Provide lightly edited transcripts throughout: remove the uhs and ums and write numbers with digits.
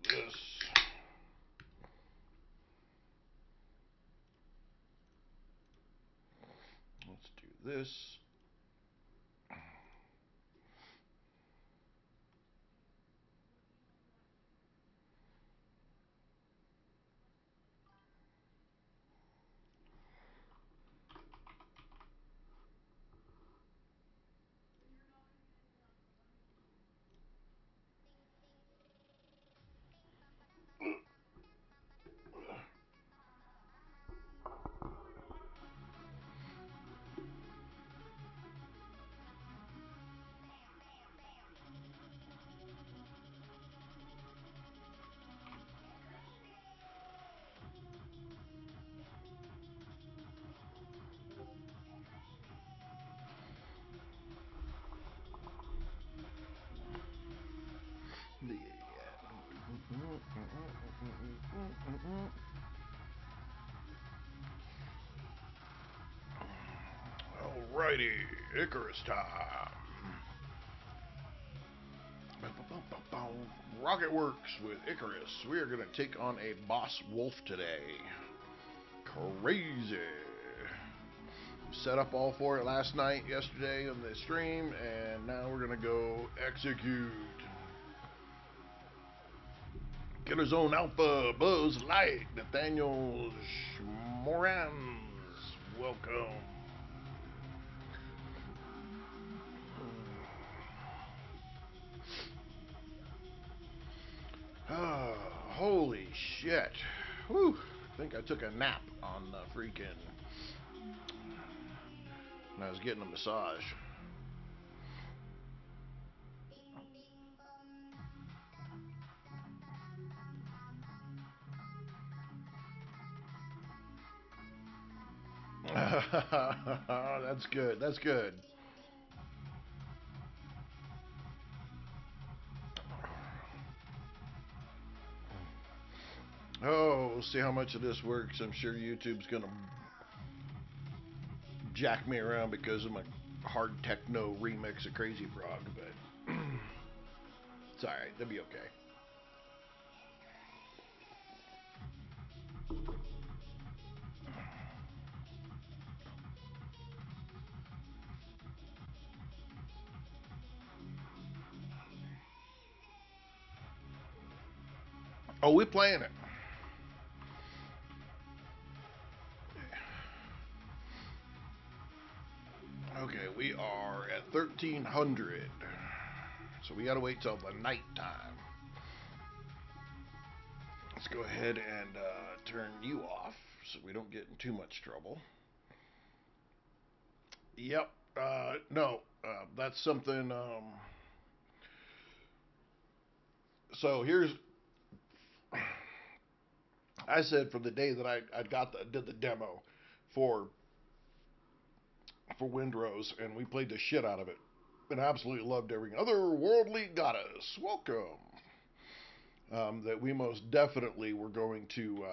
this. Let's do this. Alrighty, Icarus time. Rocket Works with Icarus. We are going to take on a boss wolf today. Crazy. Set up all for it last night, yesterday on the stream, and now we're going to go execute. Killer Zone Alpha, Buzz Light, Nathaniel Morans. Welcome. Oh, holy shit. Whew. I think I took a nap on the freaking. And I was getting a massage. That's good. That's good. Oh, we'll see how much of this works. I'm sure YouTube's gonna jack me around because of my hard techno remix of Crazy Frog, but it's alright. They'll be okay. Oh, we're playing it. Okay, we are at 1300. So we gotta wait till the night time. Let's go ahead and turn you off so we don't get in too much trouble. Yep. No, that's something. So here's. I said from the day that I did the demo for Windrose, and we played the shit out of it, and absolutely loved every otherworldly goddess. Welcome. That we most definitely were going to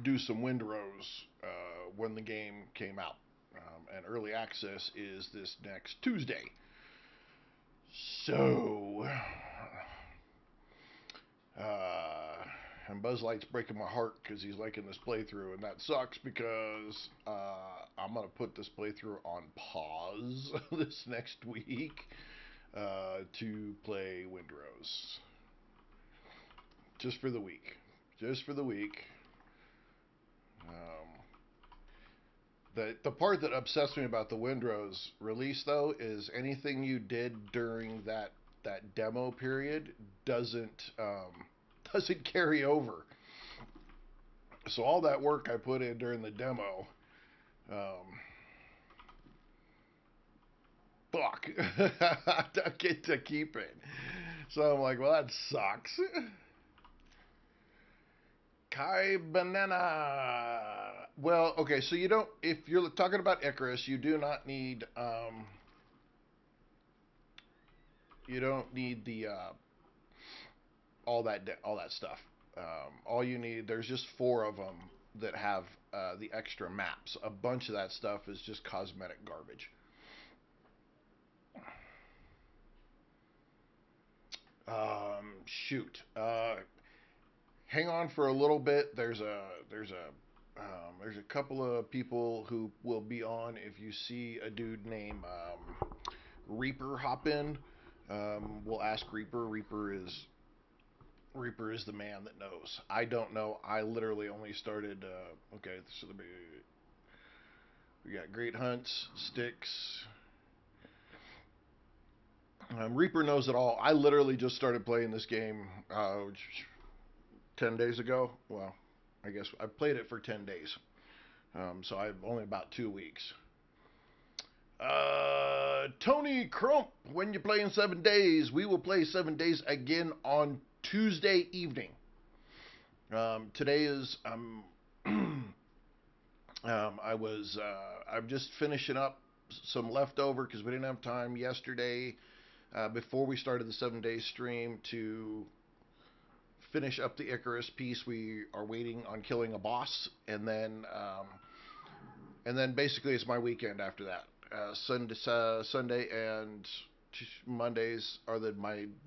do some Windrose when the game came out. And early access is this next Tuesday. So, and Buzz Light's breaking my heart because he's liking this playthrough, and that sucks because I'm gonna put this playthrough on pause this next week to play Windrose. Just for the week. Just for the week. The part that upsets me about the Windrose release, though, is anything you did during that demo period doesn't carry over. So all that work I put in during the demo, fuck, I don't get to keep it. So I'm like, well, that sucks. Kai Banana. Well, okay, so you don't. If you're talking about Icarus, you do not need. You don't need the all that stuff. All you need. There's just 4 of them that have the extra maps. A bunch of that stuff is just cosmetic garbage. shoot. Hang on for a little bit. There's a couple of people who will be on. If you see a dude named Reaper hop in, we'll ask Reaper. Reaper is the man that knows. I don't know. I literally only started. Okay, so we got Great Hunts, Sticks. Reaper knows it all. I literally just started playing this game 10 days ago. Well, I guess I played it for 10 days. So I've only about 2 weeks. Tony Crump, when you play in 7 days, we will play 7 days again on Tuesday evening. Today is I'm just finishing up some leftover because we didn't have time yesterday before we started the 7 day stream to finish up the Icarus piece. We are waiting on killing a boss, and then basically it's my weekend after that. Sunday and Mondays are the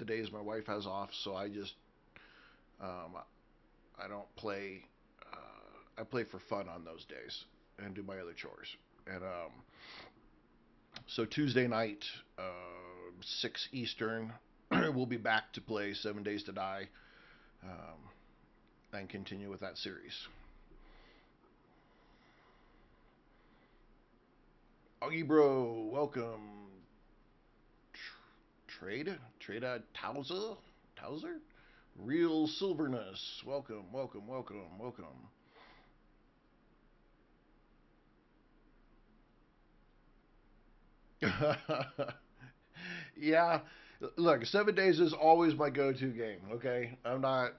days my wife has off, so I just I don't play. I play for fun on those days and do my other chores. And so Tuesday night, 6 Eastern, we'll be back to play 7 Days to Die and continue with that series. Augie Bro, welcome. Trade Towser? Real Silverness, welcome. Yeah, look, 7 Days is always my go-to game. Okay, I'm not,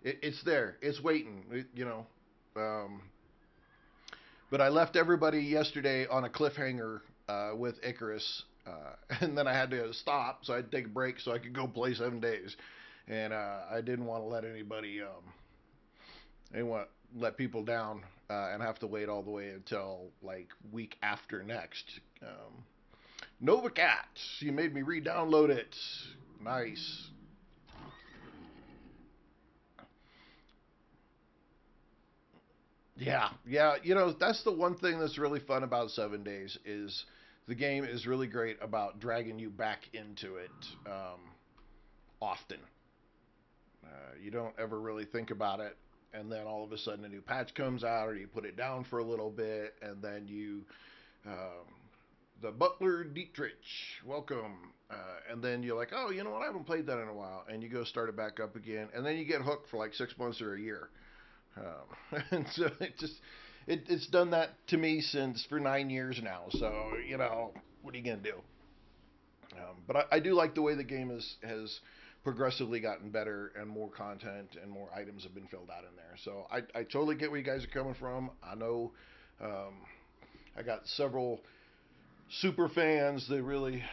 it's there, it's waiting, but I left everybody yesterday on a cliffhanger with Icarus, and then I had to stop, so I had to take a break so I could go play 7 Days, and I didn't want to let let people down and have to wait all the way until like week after next. Nova Cat, you made me re-download it. Nice. Yeah, that's the one thing that's really fun about 7 Days is the game is really great about dragging you back into it often. You don't ever really think about it, and then all of a sudden a new patch comes out, or you put it down for a little bit, and then um, the Butler Dietrich, welcome, and then you're like, oh, you know what, I haven't played that in a while, and you go start it back up again, and then you get hooked for like 6 months or a year. And so it's done that to me for 9 years now. So what are you gonna do? But I do like the way the game has progressively gotten better, and more content and more items have been filled out in there. So I totally get where you guys are coming from. I know I got several super fans that really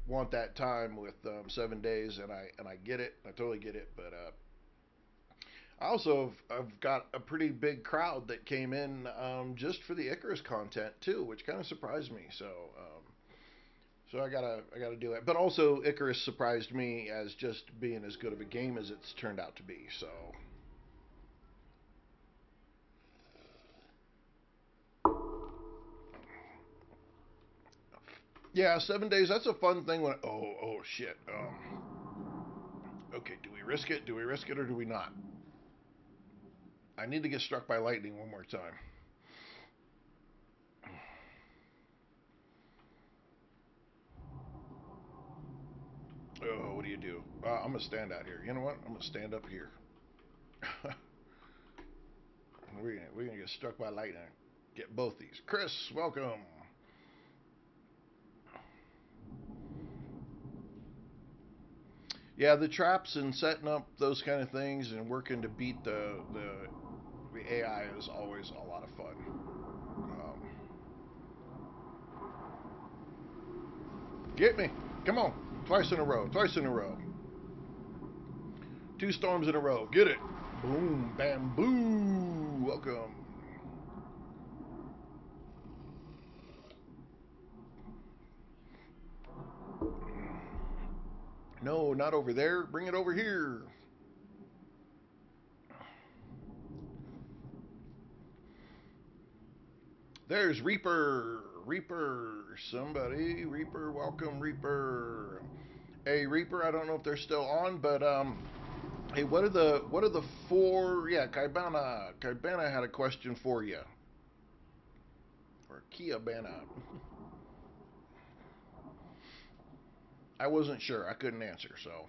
want that time with 7 Days, and I get it. I totally get it. But I also have got a pretty big crowd that came in just for the Icarus content too, which kind of surprised me. So I gotta do it. But also Icarus surprised me as just being as good of a game as it's turned out to be. So yeah, 7 Days. That's a fun thing. Oh shit. Okay, do we risk it? Do we risk it or do we not? I need to get struck by lightning one more time. Oh, what do you do? I'm gonna stand out here. You know what? I'm gonna stand up here. we're gonna get struck by lightning. Get both these. Chris, welcome. Yeah, the traps and setting up those kind of things and working to beat the AI is always a lot of fun. Get me. Come on. Twice in a row. Twice in a row. 2 storms in a row. Get it. Boom. Bam. Boo. Welcome. No, not over there. Bring it over here. There's Reaper. Reaper. Somebody. Reaper. Welcome, Reaper. Hey, Reaper. I don't know if they're still on, but hey, what are the four? Yeah, Kaibana. Kaibana had a question for you. Or Kiabana. I wasn't sure. I couldn't answer, so.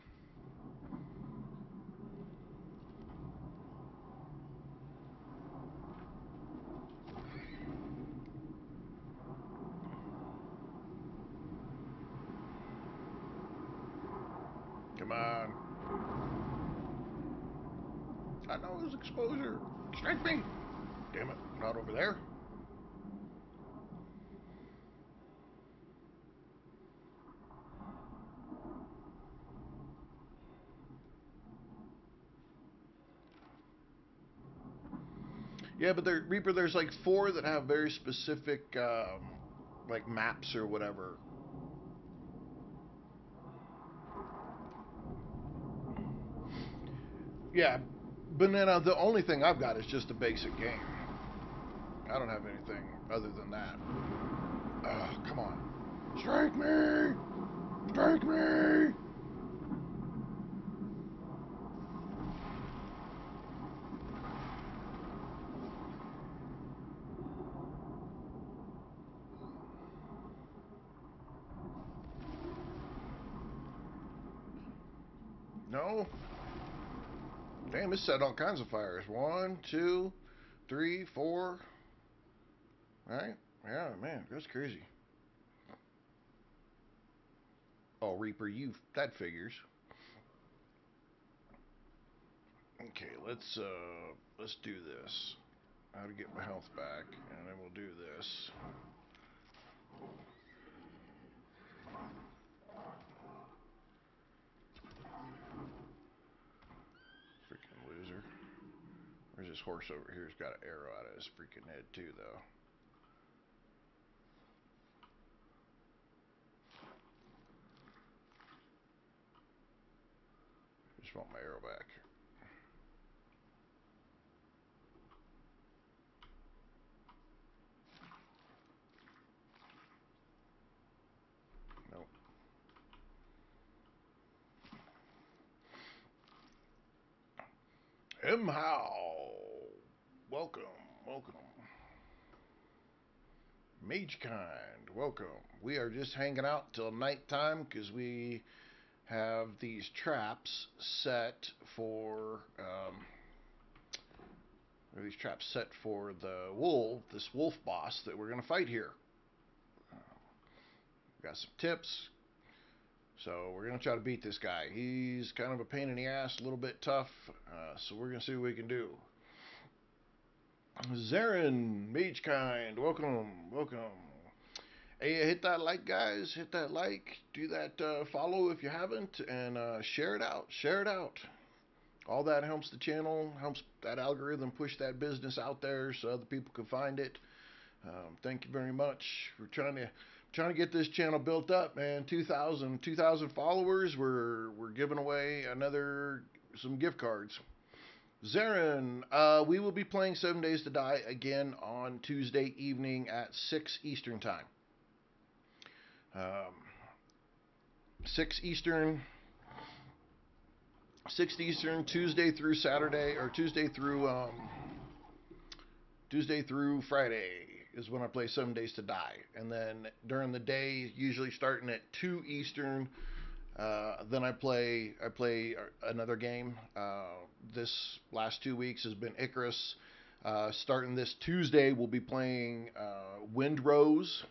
Come on. I know it was exposure. Strike me. Damn it. Not over there. Yeah, but there, Reaper, there's like four that have very specific, like maps or whatever. Yeah, Banana, the only thing I've got is just a basic game. I don't have anything other than that. Come on. Strike me! Strike me! No? Damn, this set all kinds of fires. One, two, three, four. Right? Yeah, man, that's crazy. Oh, Reaper, that figures. Okay, let's do this. How to get my health back, and then we'll do this. Freaking loser. There's this horse over here who's got an arrow out of his freaking head too, though. Just want my arrow back. Nope. How? Welcome, welcome. Magekind, welcome. We are just hanging out till nighttime because we have these traps set for this wolf boss that we're gonna fight here. Got some tips, so we're gonna try to beat this guy. He's kind of a pain in the ass, a little bit tough, so we're gonna see what we can do. Zarin, Magekind, welcome, welcome. Hey, hit that like, guys. Hit that like. Do that follow if you haven't, and share it out. Share it out. All that helps the channel, helps that algorithm push that business out there so other people can find it. Thank you very much. We're trying to get this channel built up, man. 2,000 followers. We're giving away some gift cards. Zarin, we will be playing 7 Days to Die again on Tuesday evening at 6 Eastern time. 6 Eastern, Tuesday through Saturday, or Tuesday through Friday is when I play 7 Days to Die, and then during the day, usually starting at 2 Eastern, then I play another game. This last 2 weeks has been Icarus. Starting this Tuesday, we'll be playing Windrose.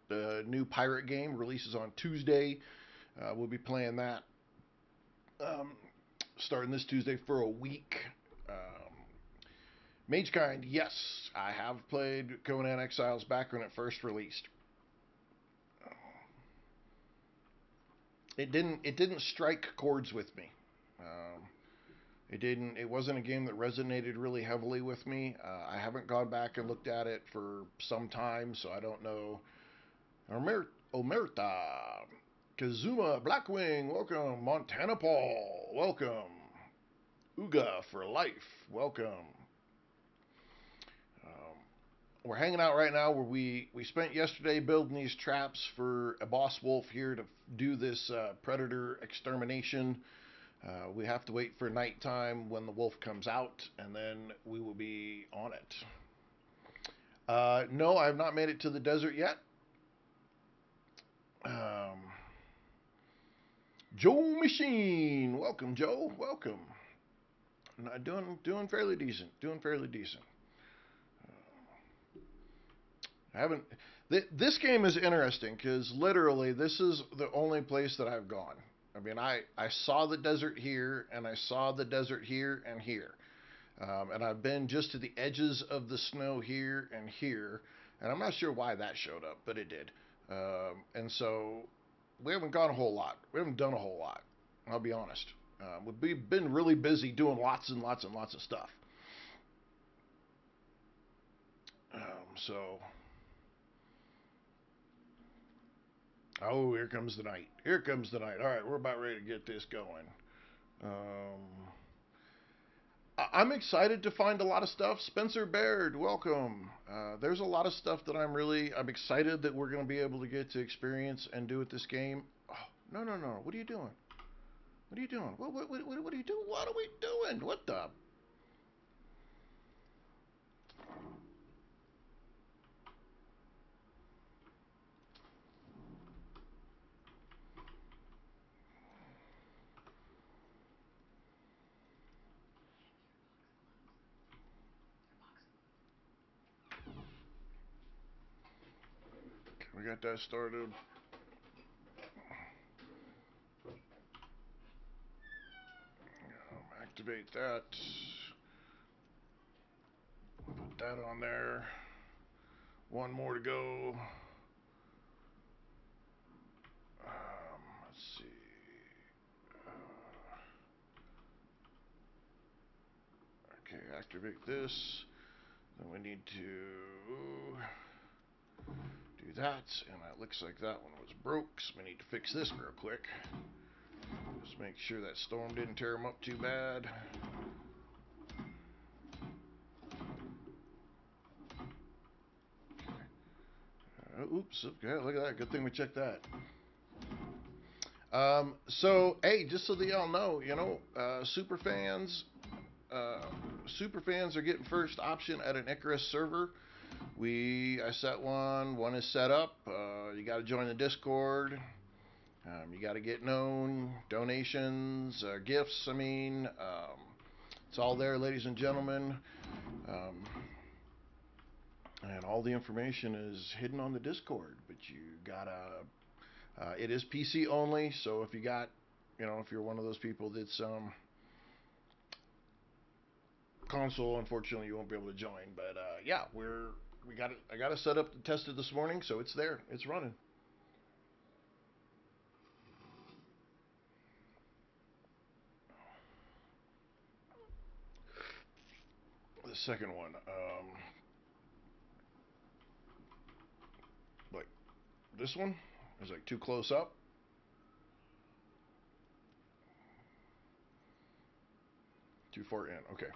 The new pirate game releases on Tuesday. We'll be playing that starting this Tuesday for a week. Magekind, yes, I have played Conan Exiles back when it first released. It didn't strike chords with me. It wasn't a game that resonated really heavily with me. I haven't gone back and looked at it for some time, so I don't know. Omerta, Kazuma Blackwing, welcome. Montana Paul, welcome. Uga for life, welcome. We're hanging out right now where we spent yesterday building these traps for a boss wolf here to do this predator extermination. We have to wait for nighttime when the wolf comes out, and then we will be on it. No, I have not made it to the desert yet. Joe Machine, welcome, Joe, welcome. Doing fairly decent. I haven't. This game is interesting because literally this is the only place that I've gone. I mean, I saw the desert here, and I saw the desert here and here. And I've been just to the edges of the snow here and here. And I'm not sure why that showed up, but it did. And so we haven't gone a whole lot. We haven't done a whole lot. I'll be honest. We've been really busy doing lots and lots and lots of stuff. So. Oh, here comes the night. Here comes the night. All right, we're about ready to get this going. I'm excited to find a lot of stuff. Spencer Baird, welcome. There's a lot of stuff that I'm excited that we're going to be able to get to experience and do with this game. Oh, no. What are you doing? What are you doing? What are you doing? What are we doing? What the? We got that started. Activate that. Put that on there. One more to go. Let's see. Okay, activate this. Then we need to do that, and it looks like that one was broke, so we need to fix this real quick. Just make sure that storm didn't tear them up too bad. Oops, okay, look at that. Good thing we checked that. So, hey, just so that y'all know, super fans are getting first option at an Icarus server. I set one is set up. You got to join the Discord. You got to get known, donations, gifts. It's all there, ladies and gentlemen. And all the information is hidden on the Discord. But you gotta. It is PC only, so if if you're one of those people that's console, unfortunately, you won't be able to join. But yeah, I got it set up to test it this morning, so it's there. It's running. The second one, like this one, is like too close up. Too far in. Okay.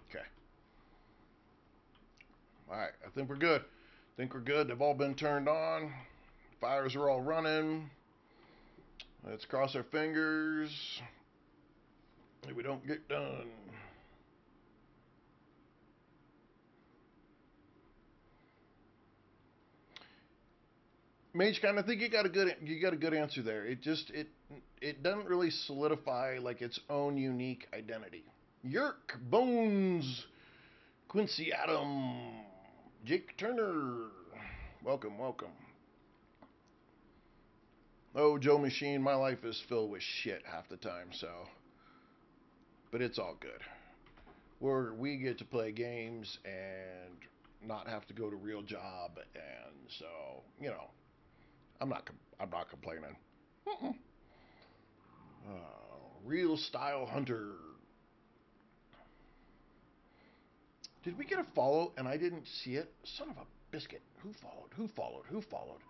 Okay. All right. I think we're good. They've all been turned on. Fires are all running. Let's cross our fingers that we don't get done. Mage kind of think you got a good answer there. It doesn't really solidify like its own unique identity. Yerk Bones, Quincy Adam, Jake Turner, welcome. Oh, Joe Machine, my life is filled with shit half the time, so but it's all good. Where we get to play games and not have to go to real job, and so I'm not complaining. Uh-uh. Real style hunter. Did we get a follow and I didn't see it? Son of a biscuit. Who followed? Who followed? Who followed?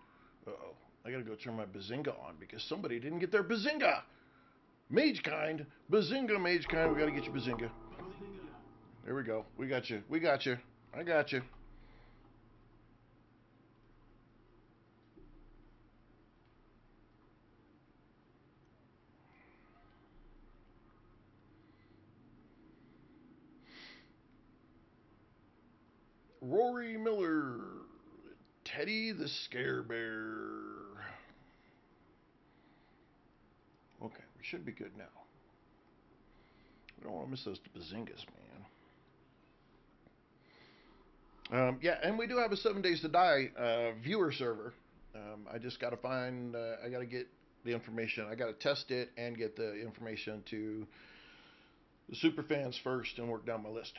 Uh-oh. I gotta go turn my Bazinga on because somebody didn't get their Bazinga. Mage kind. Bazinga, Mage kind. We gotta get you Bazinga. There we go. We got you. We got you. I got you. Rory Miller. Teddy the Scare Bear. Okay, we should be good now. We don't want to miss those Bazingas, man. Yeah, and we do have a 7 Days to Die viewer server. I just got to I got to get the information. I got to test it and get the information to the super fans first and work down my list.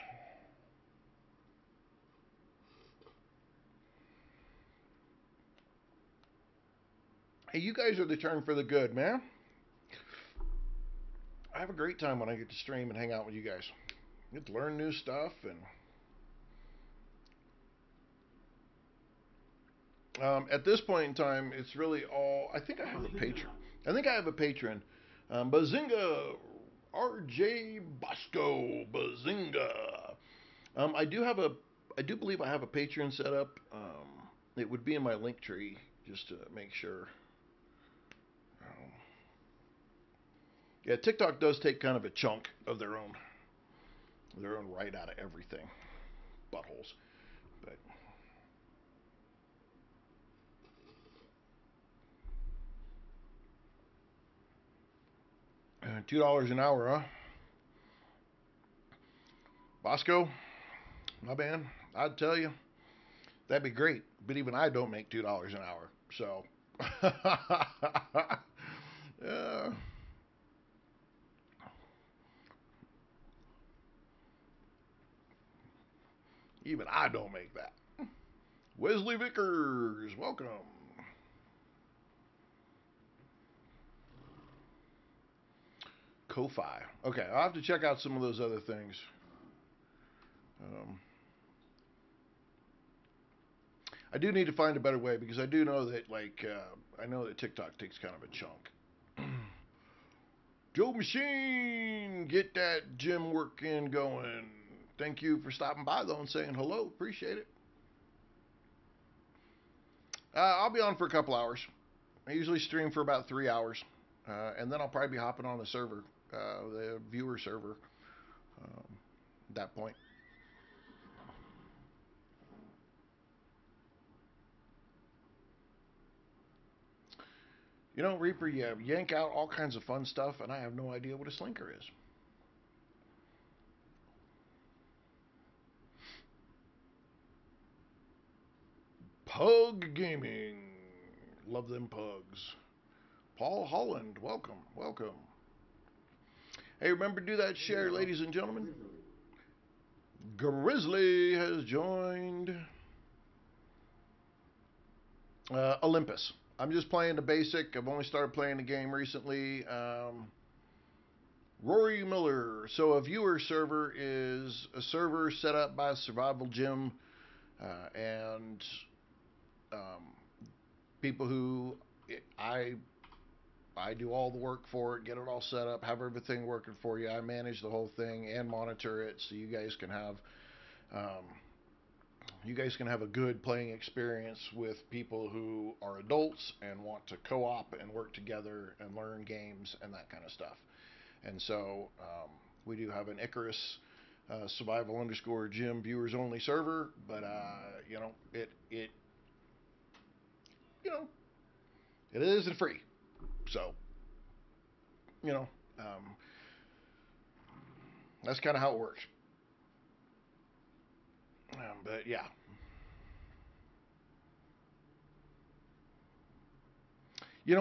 Hey, you guys are the turn for the good, man. I have a great time when I get to stream and hang out with you guys. I get to learn new stuff and at this point in time, it's really all. I think I have a patron. I think I have a patron. Bazinga, R.J. Bosco, Bazinga. I do have a. I do believe I have a patron set up. It would be in my link tree just to make sure. Yeah, TikTok does take kind of a chunk of their own right out of everything, buttholes. But $2 an hour, huh? Bosco, my man, I'd tell you that'd be great. But even I don't make $2 an hour, so. uh, even I don't make that. Wesley Vickers, welcome. Ko-Fi. Okay, I'll have to check out some of those other things. Um, I do need to find a better way because I do know that, I know that TikTok takes kind of a chunk. Joe Machine, get that gym work in going. Thank you for stopping by though and saying hello. Appreciate it. I'll be on for a couple hours. I usually stream for about 3 hours, and then I'll probably be hopping on the server, the viewer server, at that point. You know, Reaper, you yank out all kinds of fun stuff, and I have no idea what a slinker is. Pug Gaming. Love them pugs. Paul Holland, welcome, welcome. Hey, remember to do that share, ladies and gentlemen. Grizzly has joined. Olympus. I'm just playing the basic. I've only started playing the game recently. Rory Miller. So a viewer server is a server set up by Survival Gym and people who I do all the work for it, get it all set up, have everything working for you. I manage the whole thing and monitor it so um, you guys can have a good playing experience with people who are adults and want to co-op and work together and learn games and that kind of stuff. And so we do have an Icarus survival underscore gym viewers only server, but it you know it isn't free, so you know um, that's kind of how it works. But yeah,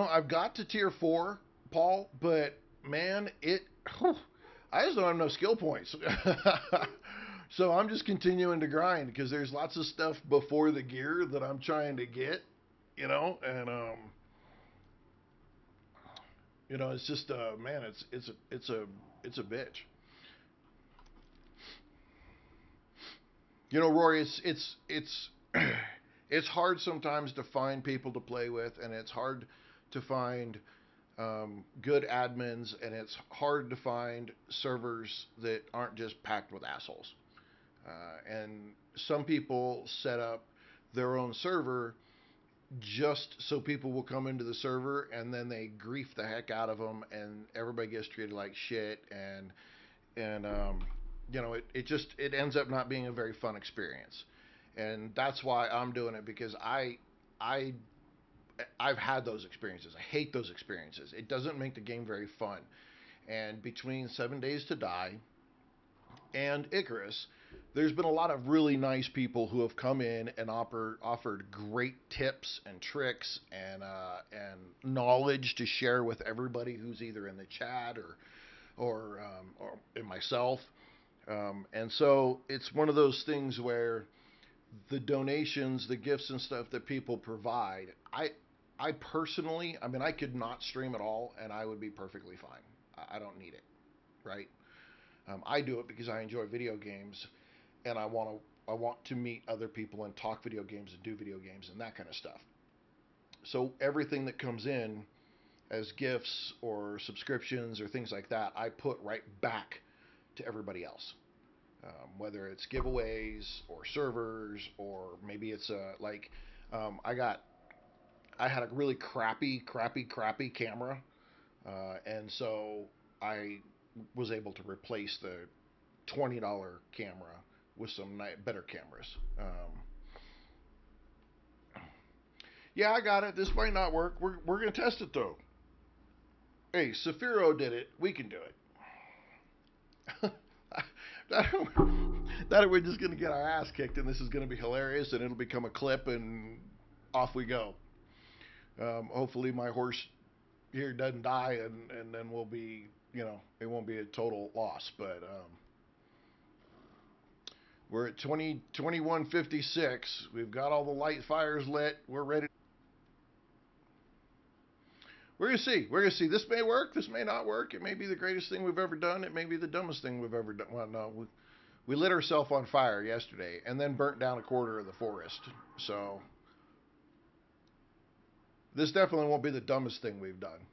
I've got to tier 4, Paul, but man, whew, I just don't have enough skill points. So I'm just continuing to grind because there's lots of stuff before the gear that I'm trying to get, and it's just man, it's a bitch. Rory, it's it's hard sometimes to find people to play with, and it's hard to find good admins, and it's hard to find servers that aren't just packed with assholes. And some people set up their own server just so people will come into the server, and then they grief the heck out of them, and everybody gets treated like shit, and it ends up not being a very fun experience. And that's why I'm doing it, because I I've had those experiences. I hate those experiences. It doesn't make the game very fun. And between 7 Days to Die and Icarus, there's been a lot of really nice people who have come in and offered great tips and tricks and knowledge to share with everybody who's either in the chat or in myself. And so it's one of those things where the donations, the gifts and stuff that people provide, I personally, I mean, I could not stream at all, and I would be perfectly fine. I don't need it, right? I do it because I enjoy video games, and I want to meet other people and talk video games and do video games and that kind of stuff. So everything that comes in as gifts or subscriptions or things like that, I put right back to everybody else. Whether it's giveaways or servers, or maybe it's like I got I had a really crappy camera, and so I was able to replace the $20 camera with some better cameras. Yeah, I got it. This might not work. We're gonna test it though. Hey, Saphiro did it. We can do it. that we're just gonna get our ass kicked, and this is gonna be hilarious, and it'll become a clip, and off we go. Hopefully, my horse here doesn't die, and then we'll be, it won't be a total loss. But we're at 21:56. We've got all the light fires lit. We're ready. We're gonna see. We're gonna see. This may work. This may not work. It may be the greatest thing we've ever done. It may be the dumbest thing we've ever done. Well, no, we lit ourselves on fire yesterday, and then burnt down a quarter of the forest. So this definitely won't be the dumbest thing we've done.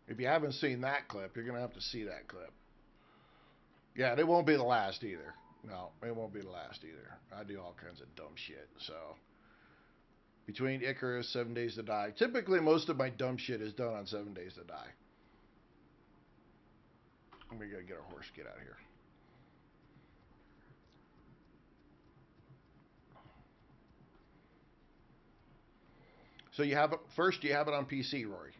If you haven't seen that clip, you're gonna have to see that clip. Yeah, and it won't be the last either. No, it won't be the last either. I do all kinds of dumb shit. So between Icarus, 7 Days to Die, typically most of my dumb shit is done on 7 Days to Die. We gotta get our horse, get out of here. So you have it first. You have it on PC, Rory.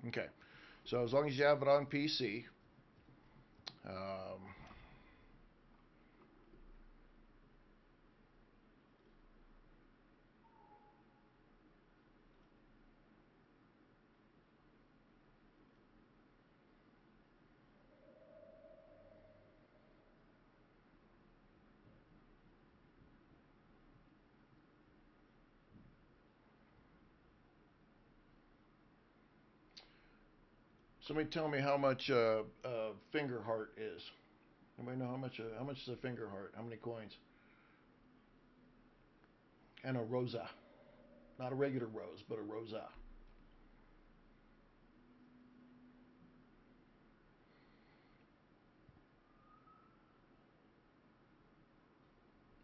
Okay. So as long as you have it on PC, somebody tell me how much finger heart is. Anybody know how much is a finger heart? How many coins? And a rosa, not a regular rose, but a rosa.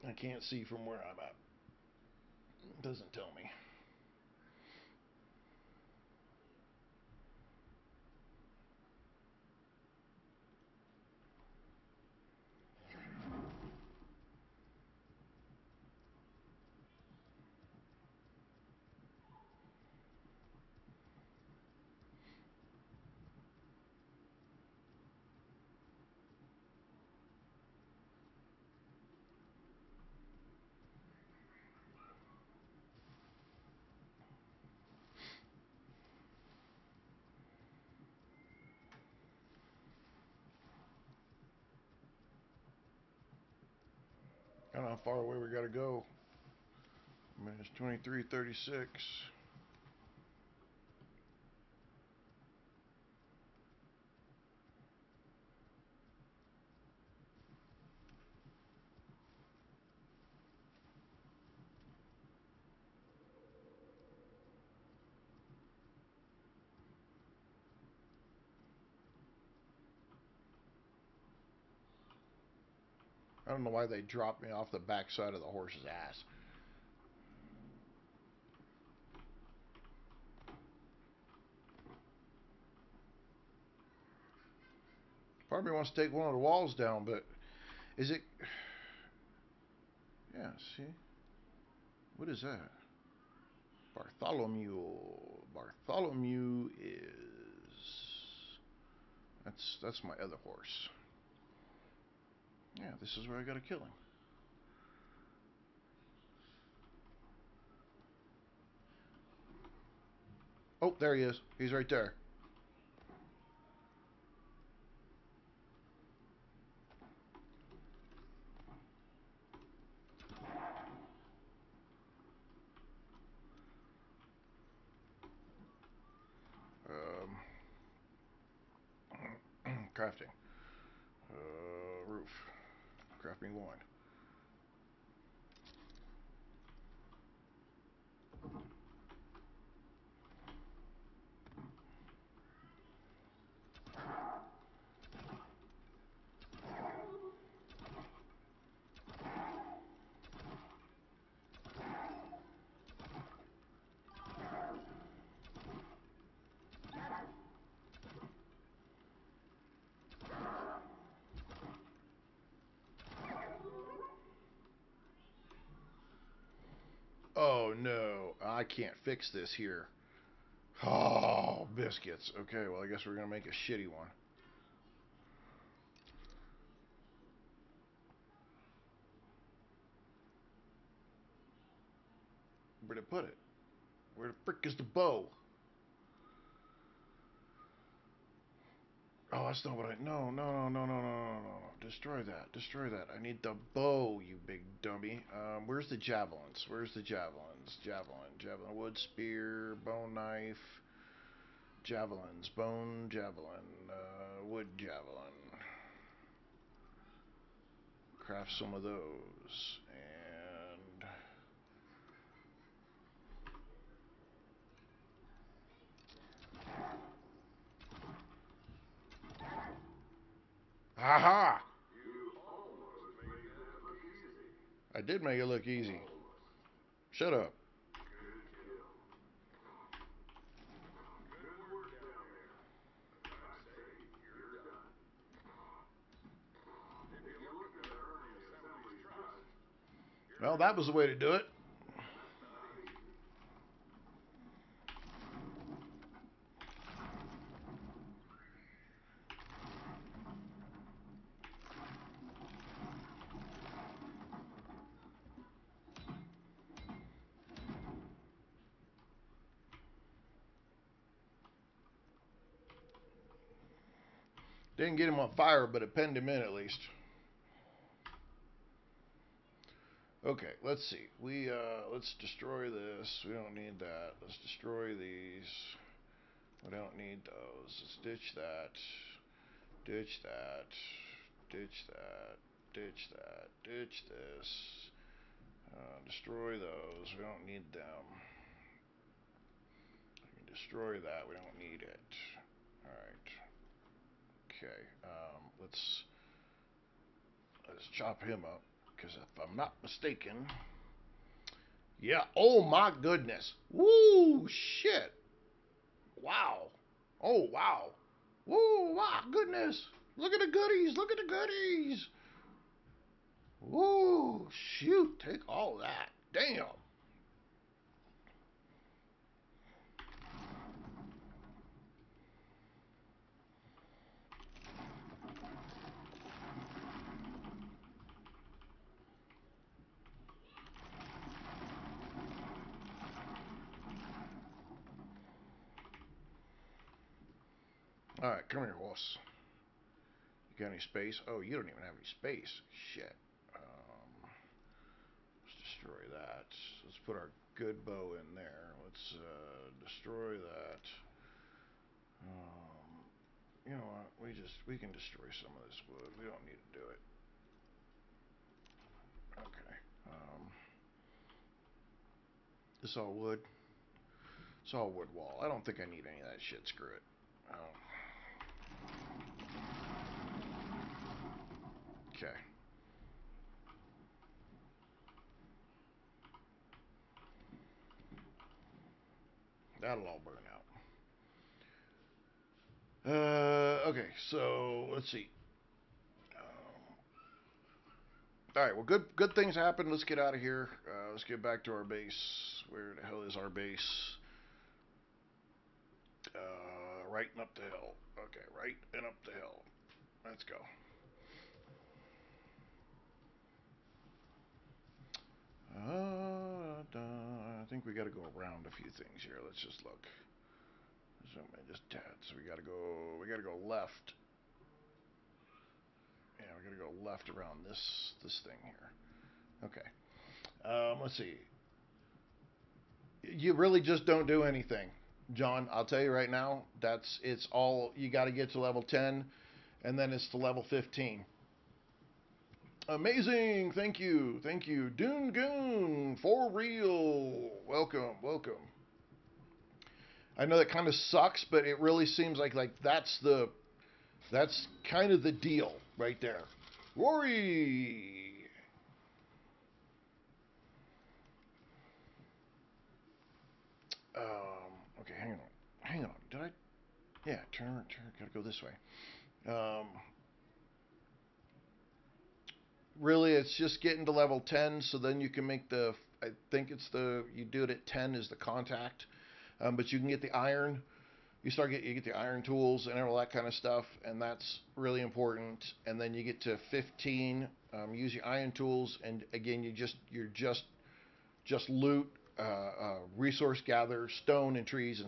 I can't see from where I'm at. It doesn't tell me. I don't know how far away we gotta go. Minus 23:36. I don't know why they dropped me off the backside of the horse's ass. Part of me wants to take one of the walls down, but is it? Yeah, see? What is that? Bartholomew. Bartholomew is... That's my other horse. Yeah, this is where I gotta kill him. Oh, there he is. He's right there. Crafting. Roof. Crafting one. Oh no, I can't fix this here. Oh, biscuits. Okay, well, I guess we're gonna make a shitty one. Where'd it put it? Where the frick is the bow? Oh, that's not what I. No, no, no, no, no, no, no, no, no. Destroy that. Destroy that. I need the bow, you big dummy. Where's the javelins? Where's the javelins? Javelin, javelin, wood, spear, bone knife, javelins, bone, javelin, wood, javelin. Craft some of those. And. Aha! I did make it look easy. Shut up. Well, that was the way to do it. Didn't get him on fire, but it penned him in at least. Okay, let's see. Let's destroy this. We don't need that. Let's destroy these. We don't need those. Let's ditch that. Ditch that. Ditch that. Ditch that. Ditch this. Destroy those. We don't need them. We can destroy that. We don't need it. Alright. Okay. Let's chop him up. Because if I'm not mistaken. Yeah. Oh my goodness. Woo! Shit. Wow. Oh wow. Woo! Wow! Goodness. Look at the goodies. Look at the goodies. Woo! Shoot. Take all that. Damn. All right, come here, horse. You got any space? Oh, you don't even have any space. Shit. destroy that. Let's put our good bow in there. Let's destroy that. You know what? We can destroy some of this wood. We don't need to do it. Okay. This all wood. It's all wood wall. I don't think I need any of that shit. Screw it. Okay. That'll all burn out. Okay, so let's see. All right, well, good things happen. Let's get out of here. Let's get back to our base. Where the hell is our base? Right and up the hill. Okay, right and up the hill. Let's go. I think we got to go around a few things here. Let's just look. Zoom in just tad. So we got to go left. Yeah, we got to go left around this thing here. Okay. Let's see. You really just don't do anything, John. I'll tell you right now. It's all you got to get to level 10, and then it's to level 15. Amazing. Thank you. Dune Goon, for real. Welcome. I know that kind of sucks, but it really seems like that's kind of the deal right there. Rory. Okay, hang on. Did I? Yeah, turn. Gotta go this way. Really, it's just getting to level 10, so then you can make I think you do it at 10 is the contact, but you can get the iron. You get the iron tools and all that kind of stuff, and that's really important. And then you get to 15, use your iron tools, and again, you're just loot, resource gather, stone and trees,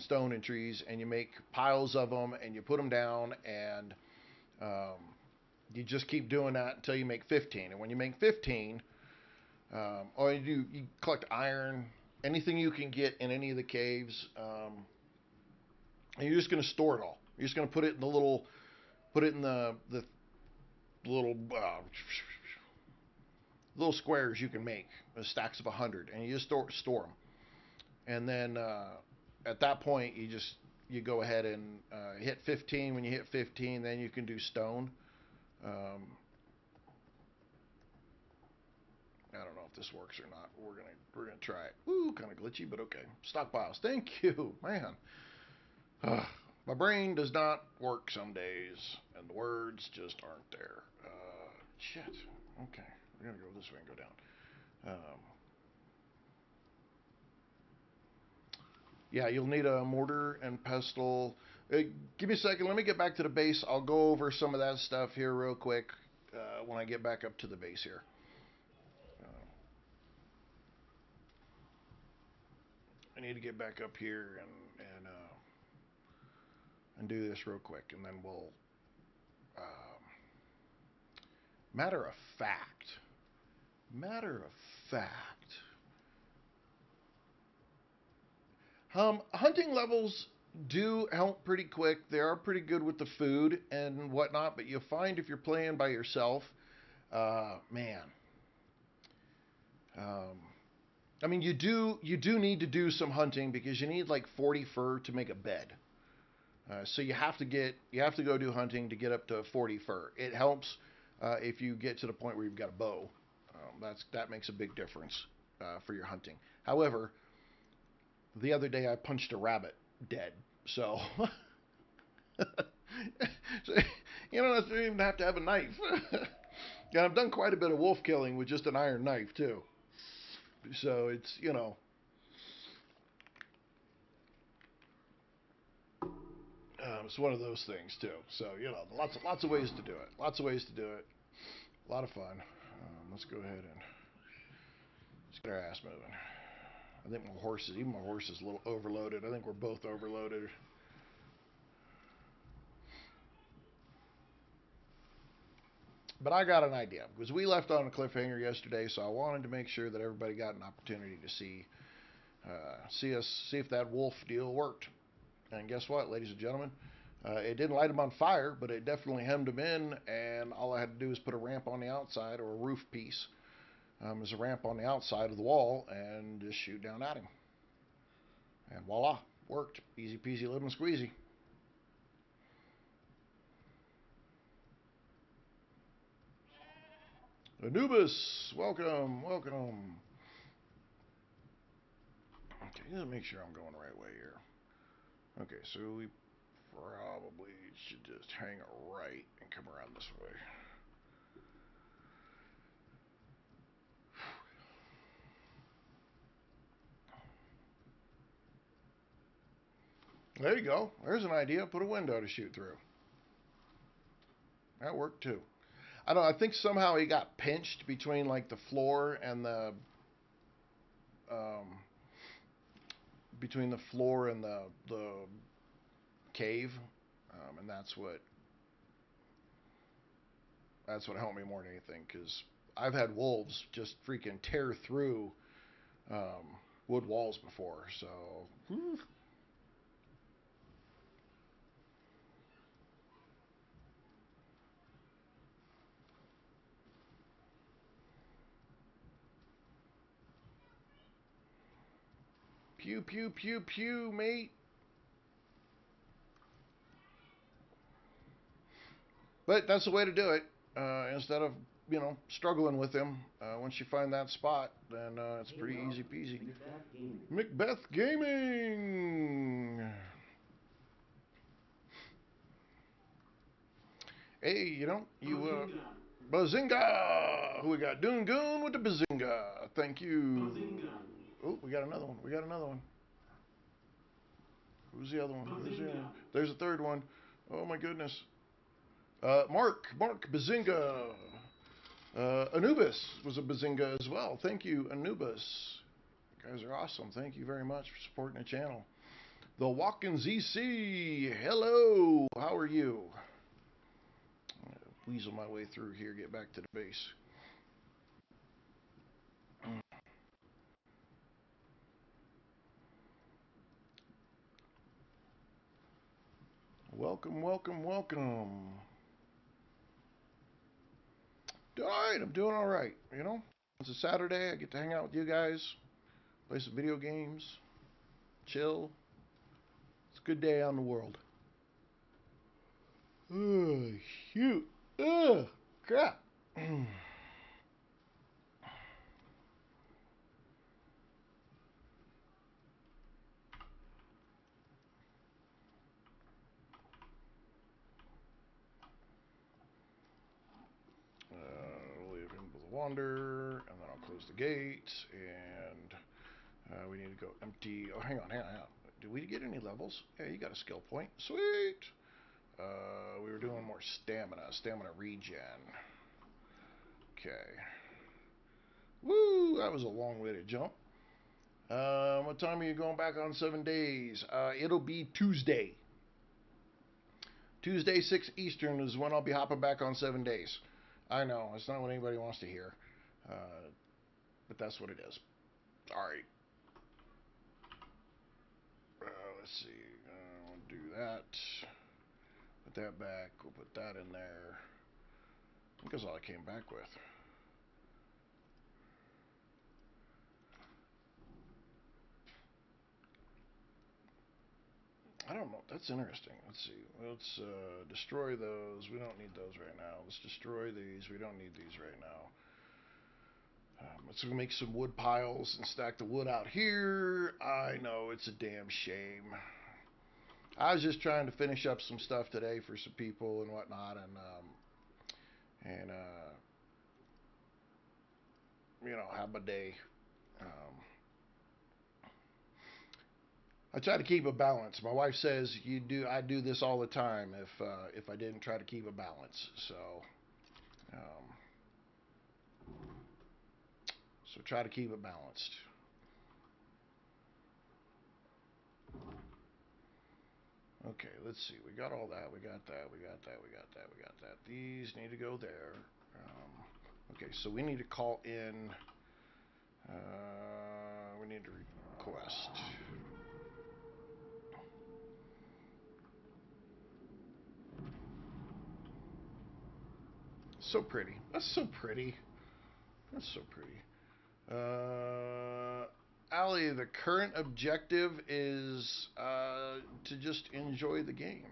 and you make piles of them, and you put them down, and you just keep doing that until you make 15. And when you make 15, you collect iron, anything you can get in any of the caves, and you're just going to store it all. You're just going to put it in the little little squares you can make, stacks of 100, and you just store them. And then at that point, you go ahead and hit 15. When you hit 15, then you can do stone. I don't know if this works or not. We're gonna try it. Ooh, kind of glitchy, but okay. Stockpiles. Thank you, man. My brain does not work some days, and the words just aren't there. Shit. Okay, we're gonna go this way and go down. Yeah, you'll need a mortar and pestle. Give me a second. Let me get back to the base. I'll go over some of that stuff here real quick when I get back up to the base here. I need to get back up here and do this real quick, and then we'll. Matter of fact. Hunting levels do help pretty quick. They are pretty good with the food and whatnot, but you'll find if you're playing by yourself, man. I mean, you do need to do some hunting because you need like 40 fur to make a bed. So you have to go do hunting to get up to 40 fur. It helps if you get to the point where you've got a bow. That makes a big difference for your hunting. However, the other day I punched a rabbit dead. So, so you don't even have to have a knife. And I've done quite a bit of wolf killing with just an iron knife too. So it's it's one of those things too. So lots of ways to do it. A lot of fun. Let's go ahead and let's get our ass moving. I think my horse is a little overloaded. I think we're both overloaded. But I got an idea because we left on a cliffhanger yesterday, so I wanted to make sure that everybody got an opportunity to see if that wolf deal worked. And guess what, ladies and gentlemen? It didn't light him on fire, but it definitely hemmed him in. And all I had to do was put a ramp on the outside, or a roof piece, as a ramp on the outside of the wall, and just shoot down at him. And voila, worked. Easy peasy, lemon squeezy. Anubis, welcome, welcome. Okay, just make sure I'm going the right way here. Okay, so we probably should just hang a right and come around this way. There you go. There's an idea. Put a window to shoot through. That worked too. I don't. I think somehow he got pinched between like the floor and um, the cave, and that's what helped me more than anything, because I've had wolves just freaking tear through wood walls before. So pew pew pew pew, mate. But that's the way to do it. Instead of struggling with him, once you find that spot, then it's pretty easy peasy. Macbeth Gaming. Hey, Bazinga! Who we got? Doon Goon with the Bazinga. Thank you. Oh, we got another one. We got another one. Who's the other one? Who's the other one? There's a third one. Oh my goodness. Mark Bazinga. Anubis was a Bazinga as well. Thank you, Anubis. You guys are awesome. Thank you very much for supporting the channel. The Walking ZC. Hello. How are you? Weasel my way through here. Get back to the base. Welcome, welcome, welcome. Doing all right. I'm doing all right. It's a Saturday. I get to hang out with you guys, play some video games, chill. It's a good day on the world. Oh, shoot. Ugh, crap. I'll leave him with a wander, and then I'll close the gate, and we need to go empty. Oh, hang on. Did we get any levels? Yeah, you got a skill point. Sweet. We were doing more stamina regen. Okay. Woo, that was a long way to jump. What time are you going back on 7 days? It'll be Tuesday. Tuesday, 6 Eastern is when I'll be hopping back on 7 days. I know, it's not what anybody wants to hear. But that's what it is. Alright. Let's see. We'll do that. Put that back. We'll put that in there. I think that's all I came back with. I don't know. That's interesting. Let's see. Let's destroy those. We don't need those right now. Let's destroy these. We don't need these right now. Let's make some wood piles and stack the wood out here. I know, it's a damn shame. I was just trying to finish up some stuff today for some people and whatnot, and have a day. Um, I try to keep a balance. My wife says I do this all the time if I didn't try to keep a balance. Um, so try to keep it balanced. Okay, let's see. We got all that. We got that. We got that. We got that. We got that. These need to go there. Okay, so we need to call in. We need to request. So pretty. That's so pretty. That's so pretty. Allie, the current objective is to just enjoy the game.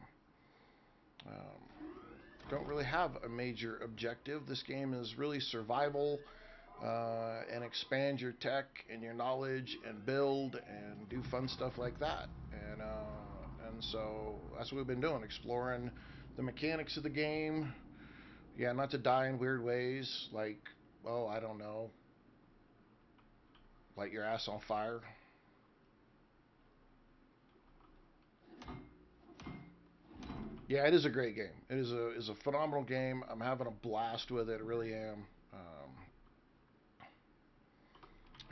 Don't really have a major objective. This game is really survival and expand your tech and your knowledge and build and do fun stuff like that. And so that's what we've been doing, exploring the mechanics of the game. Yeah, not to die in weird ways, like, oh, I don't know, light your ass on fire. Yeah, it is a great game. It is a phenomenal game. I'm having a blast with it. I really am.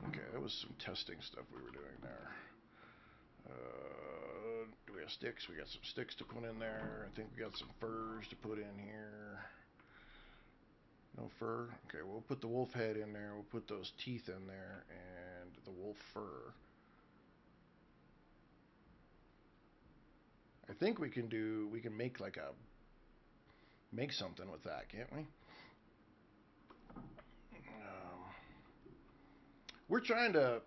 Okay, that was some testing stuff we were doing there. Do we have sticks? We got some sticks to put in there. I think we got some furs to put in here. No fur? Okay, we'll put the wolf head in there. We'll put those teeth in there and the wolf fur. I think we can make like make something with that, can't we? We're trying to.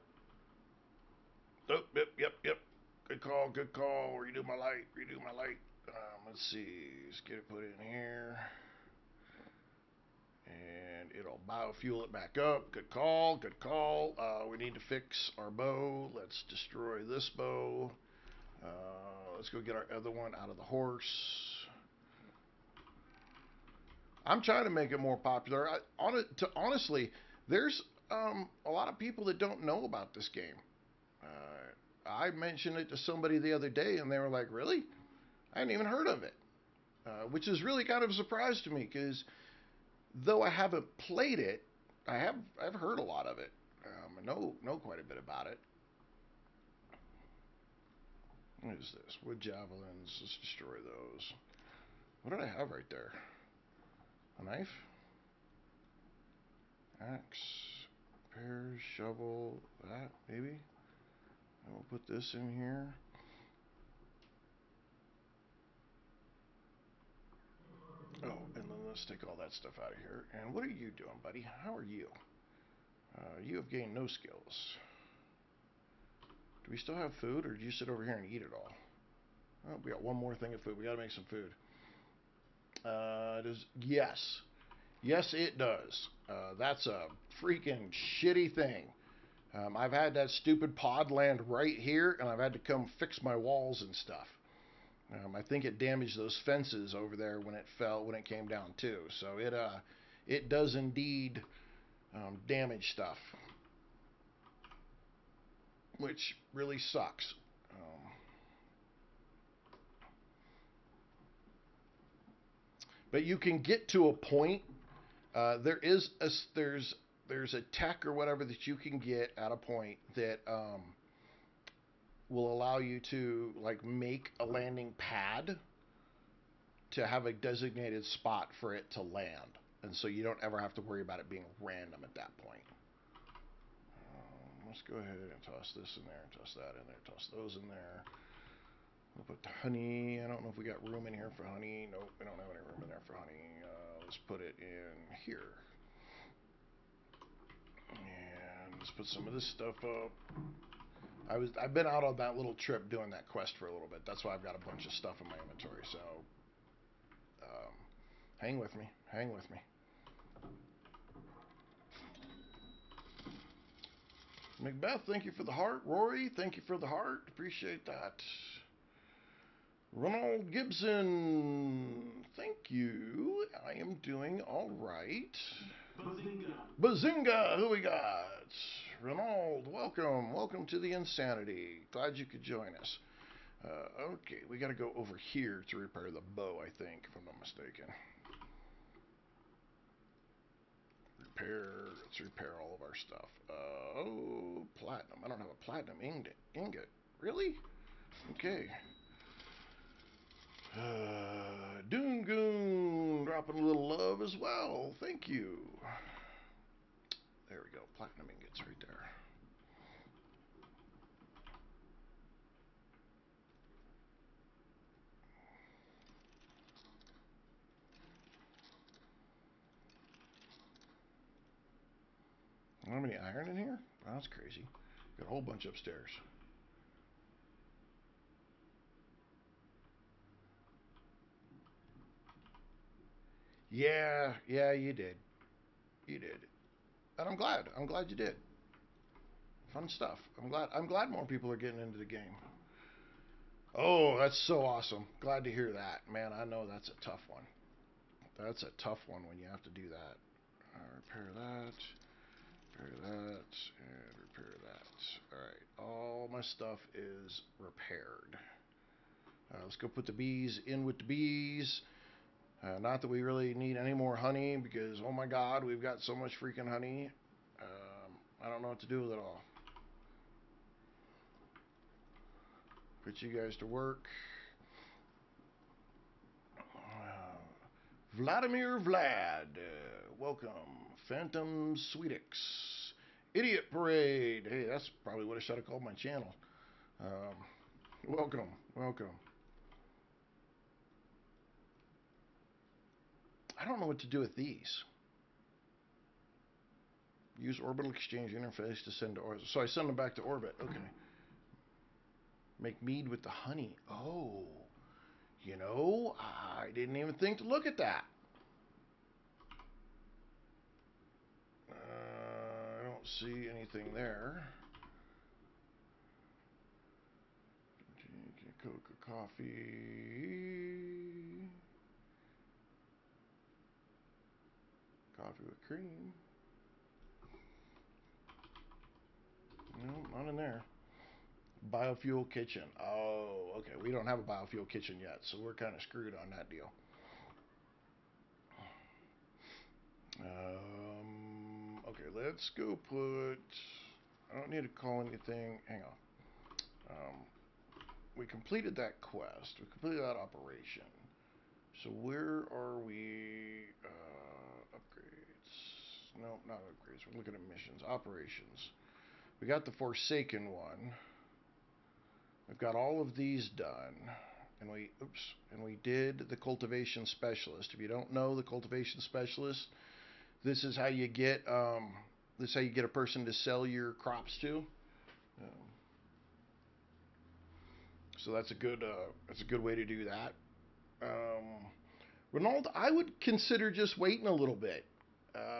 Oh, yep. Good call. Redo my light. Let's see. Let's get it put in here. And it'll biofuel it back up. Good call. We need to fix our bow. Let's destroy this bow. Let's go get our other one out of the horse. I'm trying to make it more popular. Honestly, there's a lot of people that don't know about this game. I mentioned it to somebody the other day, and they were like, "Really? I hadn't even heard of it," which is really kind of a surprise to me because though I haven't played it, I've heard a lot of it. I know quite a bit about it. What is this? Wood javelins. Let's destroy those. What did I have right there? A knife? Axe. Pear, shovel, that maybe? And we'll put this in here. Oh, and then let's take all that stuff out of here. And what are you doing, buddy? How are you? You have gained no skills. Do we still have food, or do you sit over here and eat it all? Oh, we got one more thing of food. We got to make some food. Yes. Yes, it does. That's a freaking shitty thing. I've had that stupid pod land right here, and I've had to come fix my walls and stuff. I think it damaged those fences over there when it came down too. So it does indeed damage stuff, which really sucks. But you can get to a point. There's a tech or whatever that you can get at a point that will allow you to like make a landing pad to have a designated spot for it to land, and so you don't ever have to worry about it being random at that point. Let's go ahead and toss this in there, toss that in there, toss those in there. We'll put the honey. I don't know if we got room in here for honey. Nope, we don't have any room in there for honey. Let's put it in here. And let's put some of this stuff up. I've been out on that little trip doing that quest for a little bit. That's why I've got a bunch of stuff in my inventory. So hang with me. Macbeth, thank you for the heart. Rory, thank you for the heart. Appreciate that. Ronald Gibson, thank you. I am doing all right. Bazinga! Who we got? Ronald, welcome to the insanity. Glad you could join us. Okay, we got to go over here to repair the bow, I think, if I'm not mistaken. Let's repair all of our stuff. Oh, platinum. I don't have a platinum ingot. Really? Okay. Doongoon. dropping a little love as well. Thank you. There we go. Platinum ingots right there. How many iron in here? Oh, that's crazy. Got a whole bunch upstairs. Yeah, you did. You did. And I'm glad. I'm glad you did. Fun stuff. I'm glad more people are getting into the game. Oh, that's so awesome. Glad to hear that. Man, I know that's a tough one. That's a tough one when you have to do that. Repair that. Repair that. And repair that. Alright. All my stuff is repaired. Let's go put the bees in with the bees. Not that we really need any more honey because, oh my god, we've got so much freaking honey. I don't know what to do with it all. Put you guys to work. Vladimir Vlad, welcome. Phantom Sweetix, Idiot Parade. Hey, that's probably what I should have called my channel. Welcome. I don't know what to do with these. Use orbital exchange interface to send to orbit. So I send them back to orbit. Okay. Make mead with the honey. Oh. You know, I didn't even think to look at that. I don't see anything there. Coca coffee. Coffee with cream. No, not in there. Biofuel kitchen. Oh, okay. We don't have a biofuel kitchen yet, so we're kind of screwed on that deal. Okay, let's go put. I don't need to call anything. Hang on. We completed that quest. We completed that operation. So where are we? Upgrades. No, not upgrades. We're looking at missions. Operations. We got the Forsaken one. We've got all of these done. And we did the cultivation specialist. If you don't know the cultivation specialist, this is how you get a person to sell your crops to. So that's a good way to do that. Ronald, I would consider just waiting a little bit.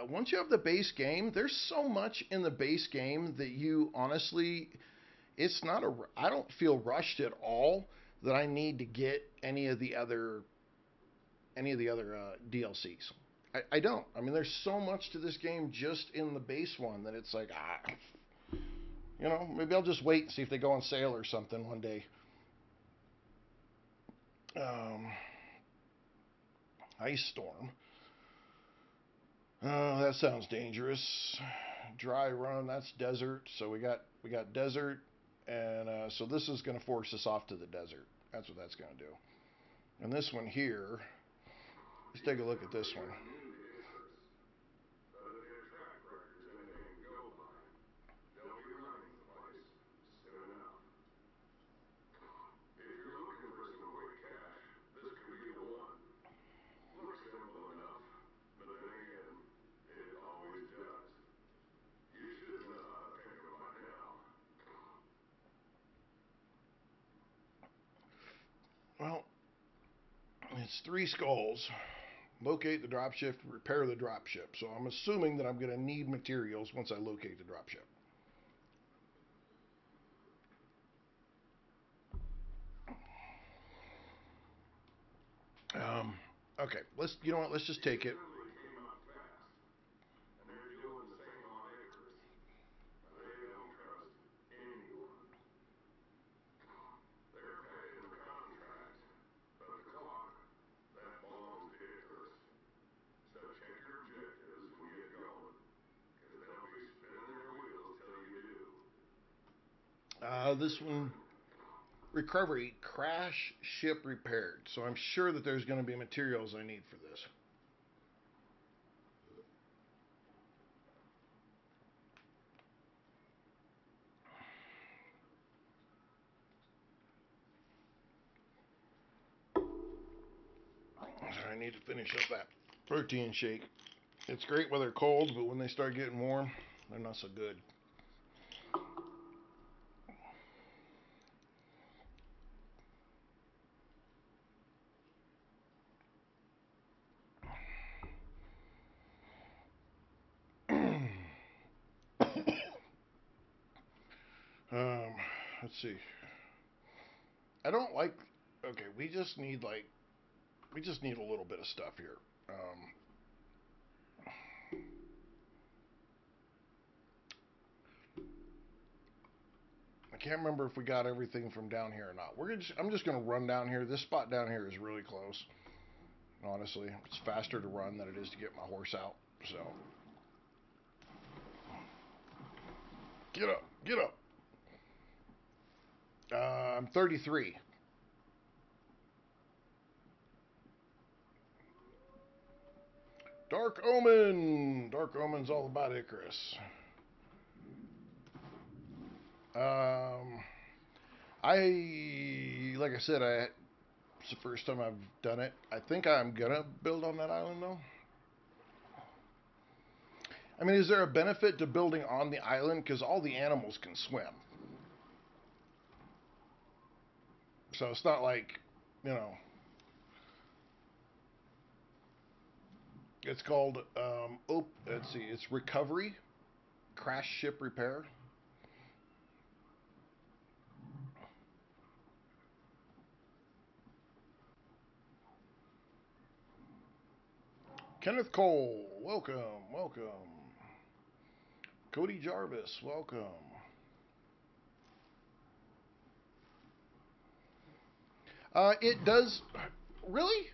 Once you have the base game, there's so much in the base game that you honestly, it's not a. I don't feel rushed at all that I need to get any of the other DLCs. I don't. I mean, there's so much to this game just in the base one that it's like, maybe I'll just wait and see if they go on sale or something one day. Ice Storm. That sounds dangerous. Dry Run, that's desert. So we got desert, and so this is going to force us off to the desert. That's what that's going to do. And this one here, let's take a look at this one. Well, it's 3 skulls. Locate the dropship, repair the dropship. So I'm assuming that I'm going to need materials once I locate the dropship. Okay, you know what? Let's just take it. This one, recovery, crash ship repaired. So I'm sure that there's going to be materials I need for this. I need to finish up that protein shake. It's great when they're cold, but when they start getting warm, they're not so good. Let's see. I don't like. Okay, we just need a little bit of stuff here. I can't remember if we got everything from down here or not. I'm just gonna run down here. This spot down here is really close. Honestly, it's faster to run than it is to get my horse out. So, get up, get up. I'm 33. Dark Omen. Dark Omen's all about Icarus. Like I said, it's the first time I've done it. I think I'm gonna build on that island though. I mean, is there a benefit to building on the island? Because all the animals can swim. So it's not like, you know, it's called, let's see, it's recovery, crash ship repair. Kenneth Cole, welcome, welcome. Cody Jarvis, welcome. It does, really?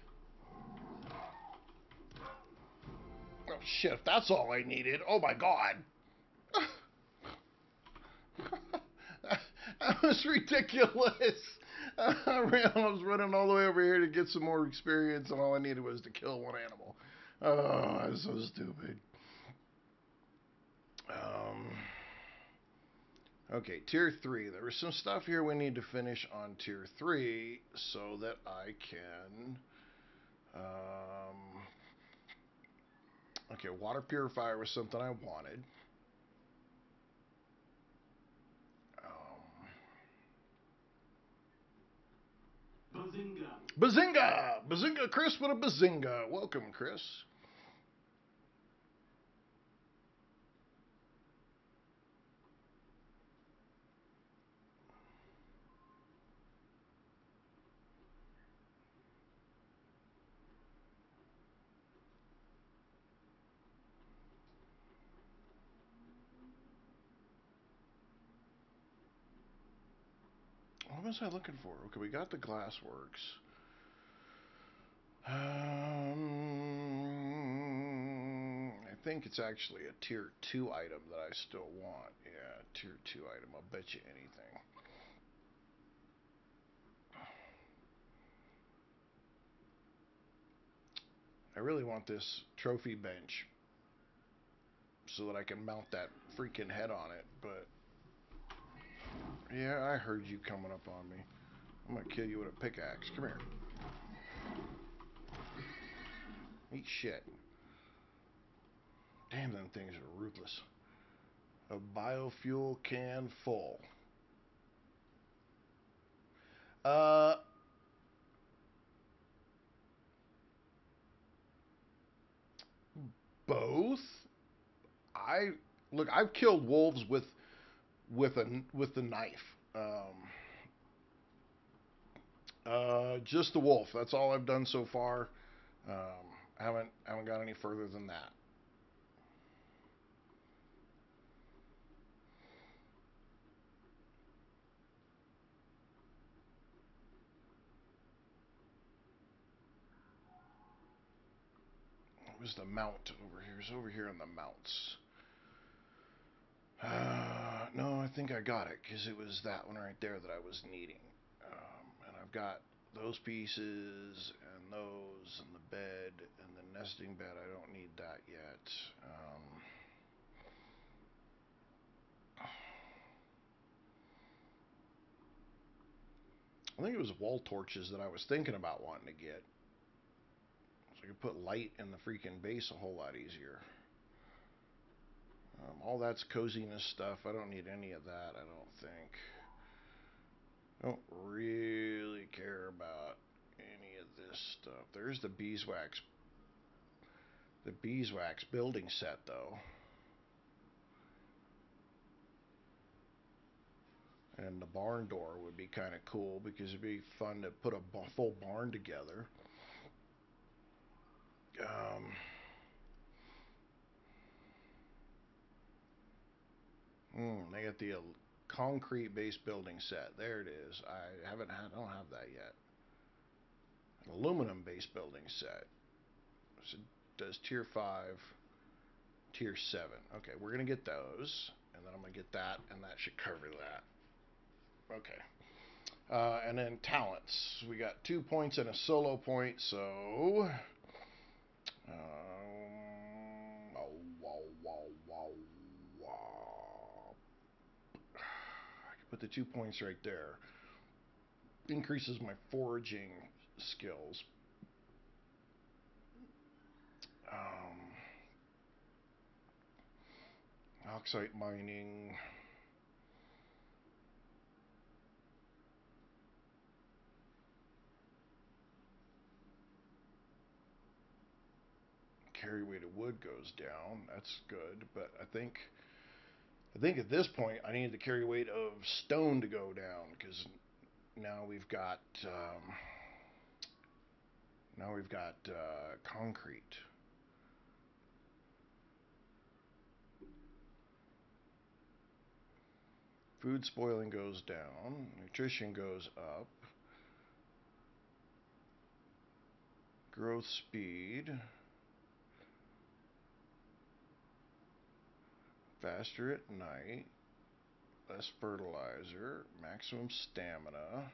Oh shit, that's all I needed. Oh my god. That was ridiculous. I was running all the way over here to get some more experience, and all I needed was to kill one animal. Oh, that's so stupid. Okay, tier 3. There was some stuff here we need to finish on tier 3 so that I can... okay, water purifier was something I wanted. Bazinga! Bazinga! Bazinga Chris with a bazinga. Welcome, Chris. What was I looking for? Okay, we got the glassworks. I think it's actually a tier 2 item that I still want. Yeah, tier 2 item. I'll bet you anything. I really want this trophy bench so that I can mount that freaking head on it, but yeah, I heard you coming up on me. I'm gonna kill you with a pickaxe. Come here. Eat shit. Damn, them things are ruthless. A biofuel can full. Uh, both. I look. I've killed wolves with the knife. Just the wolf. That's all I've done so far. I haven't got any further than that. What was the mount over here? It's over here in the mounts. No, I think I got it because it was that one right there that I was needing. And I've got those pieces and those and the bed and the nesting bed. I don't need that yet. I think it was wall torches that I was thinking about wanting to get. I can put light in the freaking base a whole lot easier. All that's coziness stuff. I don't need any of that, I don't think. I don't really care about any of this stuff. There's the beeswax. The beeswax building set, though. And the barn door would be kind of cool because it'd be fun to put a full barn together. They got the concrete base building set. There it is. I don't have that yet. An aluminum base building set. So it does tier 5, tier 7. Okay, we're gonna get those, and then I'm gonna get that, and that should cover that. Okay. And then talents. We got 2 points and a solo point, so I can put the 2 points right there. Increases my foraging skills. Oxide mining. Carry weight of wood goes down. That's good, but I think at this point I need the carry weight of stone to go down because now we've got concrete. Food spoiling goes down. Nutrition goes up. Growth speed. Faster at night. Less fertilizer. Maximum stamina.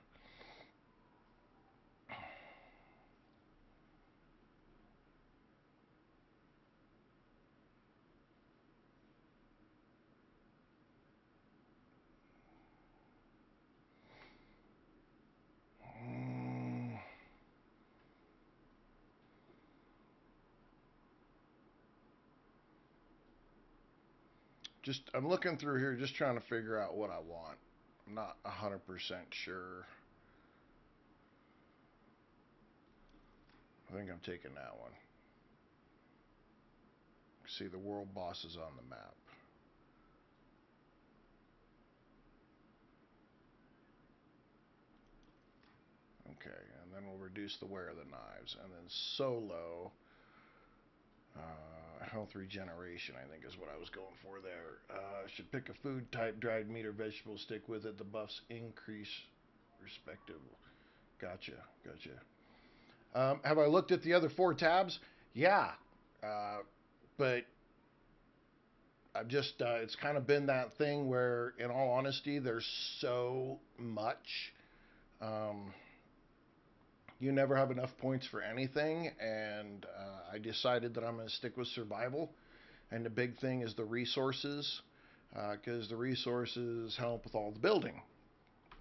I'm looking through here just trying to figure out what I want. I'm not 100% sure. I think I'm taking that one. See, the world boss is on the map. Okay, and then we'll reduce the wear of the knives. And then solo, health regeneration, I think is what I was going for there. Should pick a food type, dried meat or vegetable, stick with it. The buffs increase respective. Gotcha. Have I looked at the other 4 tabs? Yeah. But I've just, it's kind of been that thing where, in all honesty, there's so much. You never have enough points for anything, and I decided that I'm going to stick with survival. And the big thing is the resources, because the resources help with all the building.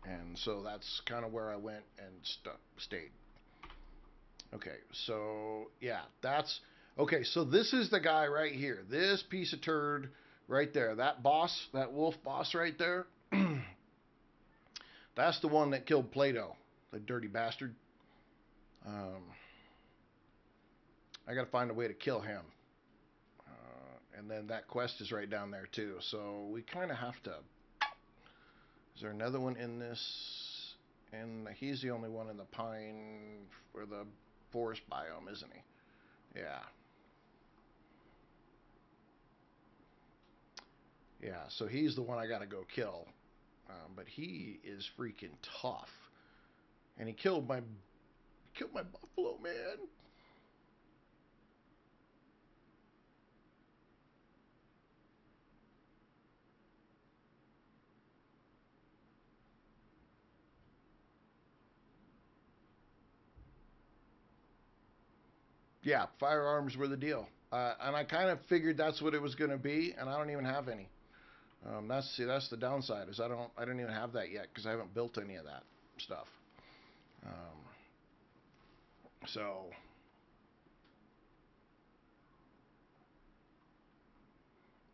And so that's kind of where I went and stayed. Okay, so yeah, that's okay. So this is the guy right here. This piece of turd right there. That boss, that wolf boss right there. That's the one that killed Plato, the dirty bastard. I got to find a way to kill him. And then that quest is right down there too. So we kind of have to. Is there another one in this? And he's the only one in the pine or the forest biome, isn't he? Yeah. Yeah, so he's the one I got to go kill. But he is freaking tough. And he killed my buffalo, man. Yeah, firearms were the deal. And I kind of figured that's what it was going to be, and I don't even have any. That's the downside is I don't even have that yet because I haven't built any of that stuff. So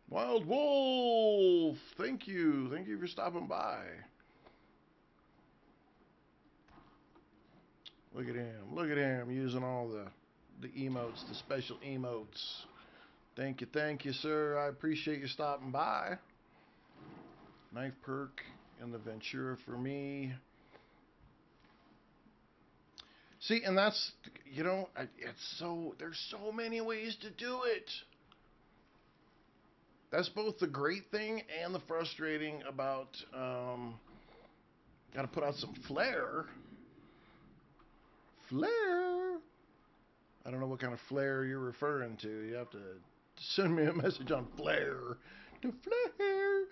Wild Wolf, thank you. Thank you for stopping by. Look at him. Look at him using all the emotes, the special emotes. Thank you, sir. I appreciate you stopping by. Knife perk and the Ventura for me. See, and that's, it's so, there's so many ways to do it. That's both the great thing and the frustrating about, gotta put out some flair. Flair? I don't know what kind of flair you're referring to. You have to send me a message on flair. The flair.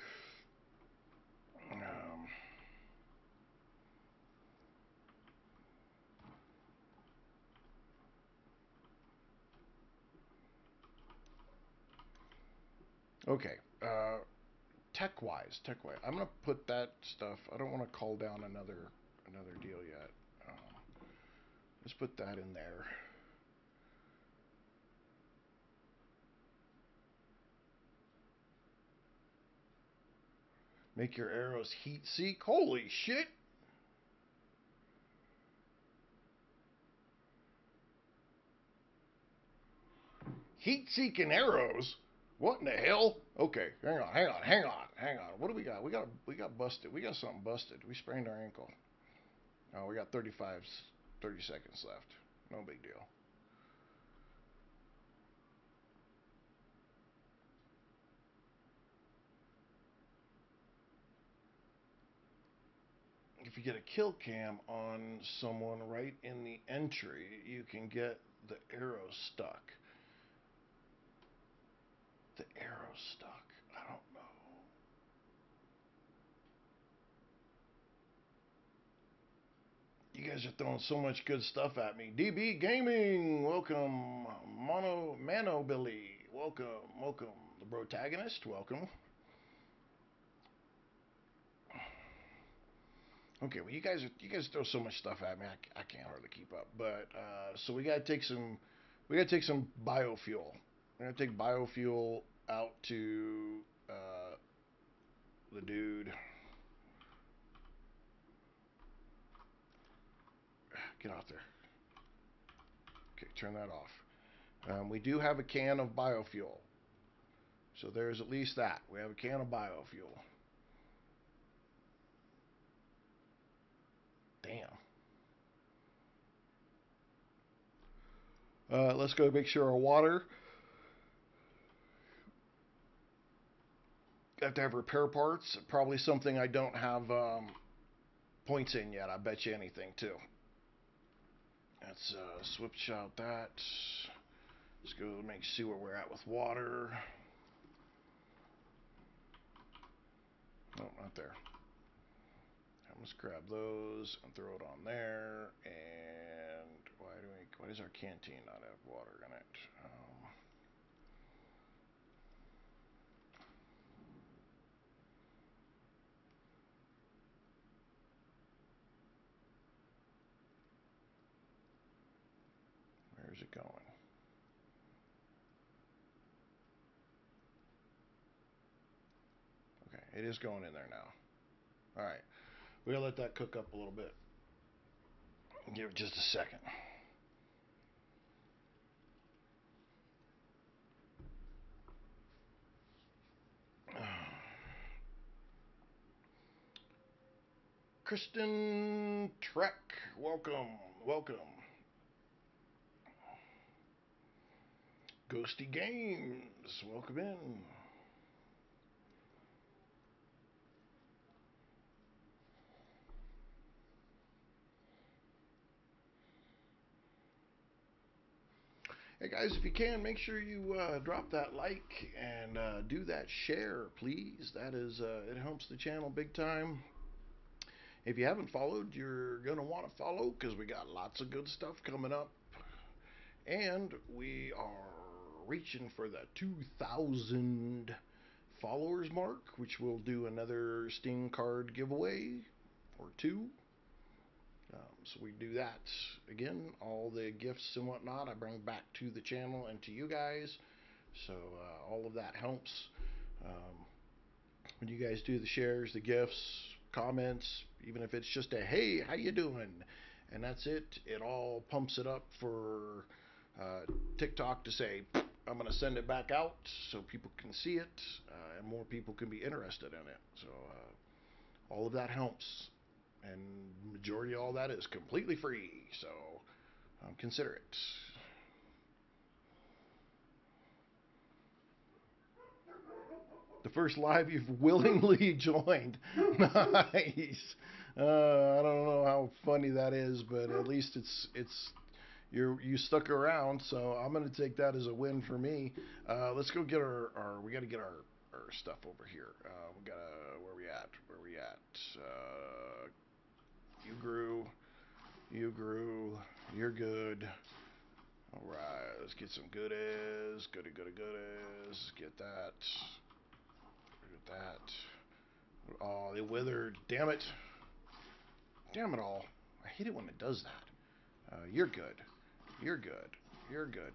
Okay. Tech wise, I'm gonna put that stuff. I don't want to call down another deal yet. Let's put that in there. Make your arrows heat seek. Holy shit! Heat seeking arrows. What in the hell? Okay, hang on. What do we got? We got busted. We got something busted. We sprained our ankle. Oh, we got 30 seconds left. No big deal. If you get a kill cam on someone right in the entry, you can get the arrow stuck. The arrow stuck. I don't know. You guys are throwing so much good stuff at me. DB Gaming, welcome. Mano Billy, welcome. The protagonist, welcome. Okay, well you guys throw so much stuff at me, I can't hardly keep up. But so we gotta take some biofuel. We're gonna take biofuel out to the dude. Get out there. Okay, turn that off. We do have a can of biofuel. So there's at least that. We have a can of biofuel. Damn. Let's go make sure our water. Have to have repair parts. Probably something I don't have points in yet. I bet you anything too. Let's switch out that. Let's go see where we're at with water. Oh, not there. Let's grab those and throw it on there. And why does our canteen not have water in it? Where's it going? Okay, it is going in there now. All right, we're gonna let that cook up a little bit. Give it just a second. Kristen Trek, welcome. Ghosty Games, welcome in. Hey guys, if you can, make sure you drop that like and do that share, please. That is, it helps the channel big time. If you haven't followed, you're going to want to follow because we got lots of good stuff coming up. And we are reaching for the 2,000 followers mark, which we'll do another Steam card giveaway or two. So we do that again. All the gifts and whatnot I bring back to the channel and to you guys. So all of that helps. Um, when you guys do the shares, the gifts, comments, even if it's just a hey, how you doing, and that's it. It all pumps it up for TikTok to say I'm going to send it back out so people can see it and more people can be interested in it. So all of that helps, and majority of all that is completely free. So consider it. The first live you've willingly joined. Nice. I don't know how funny that is, but at least it's you stuck around. So I'm gonna take that as a win for me. Let's go get our we got to get our stuff over here. We gotta where we at? Where we at? You grew. You grew. You're good. All right. Let's get some goodies. Goodies. Get that. Get that. Oh, they withered. Damn it. Damn it all. I hate it when it does that. You're good. You're good. You're good.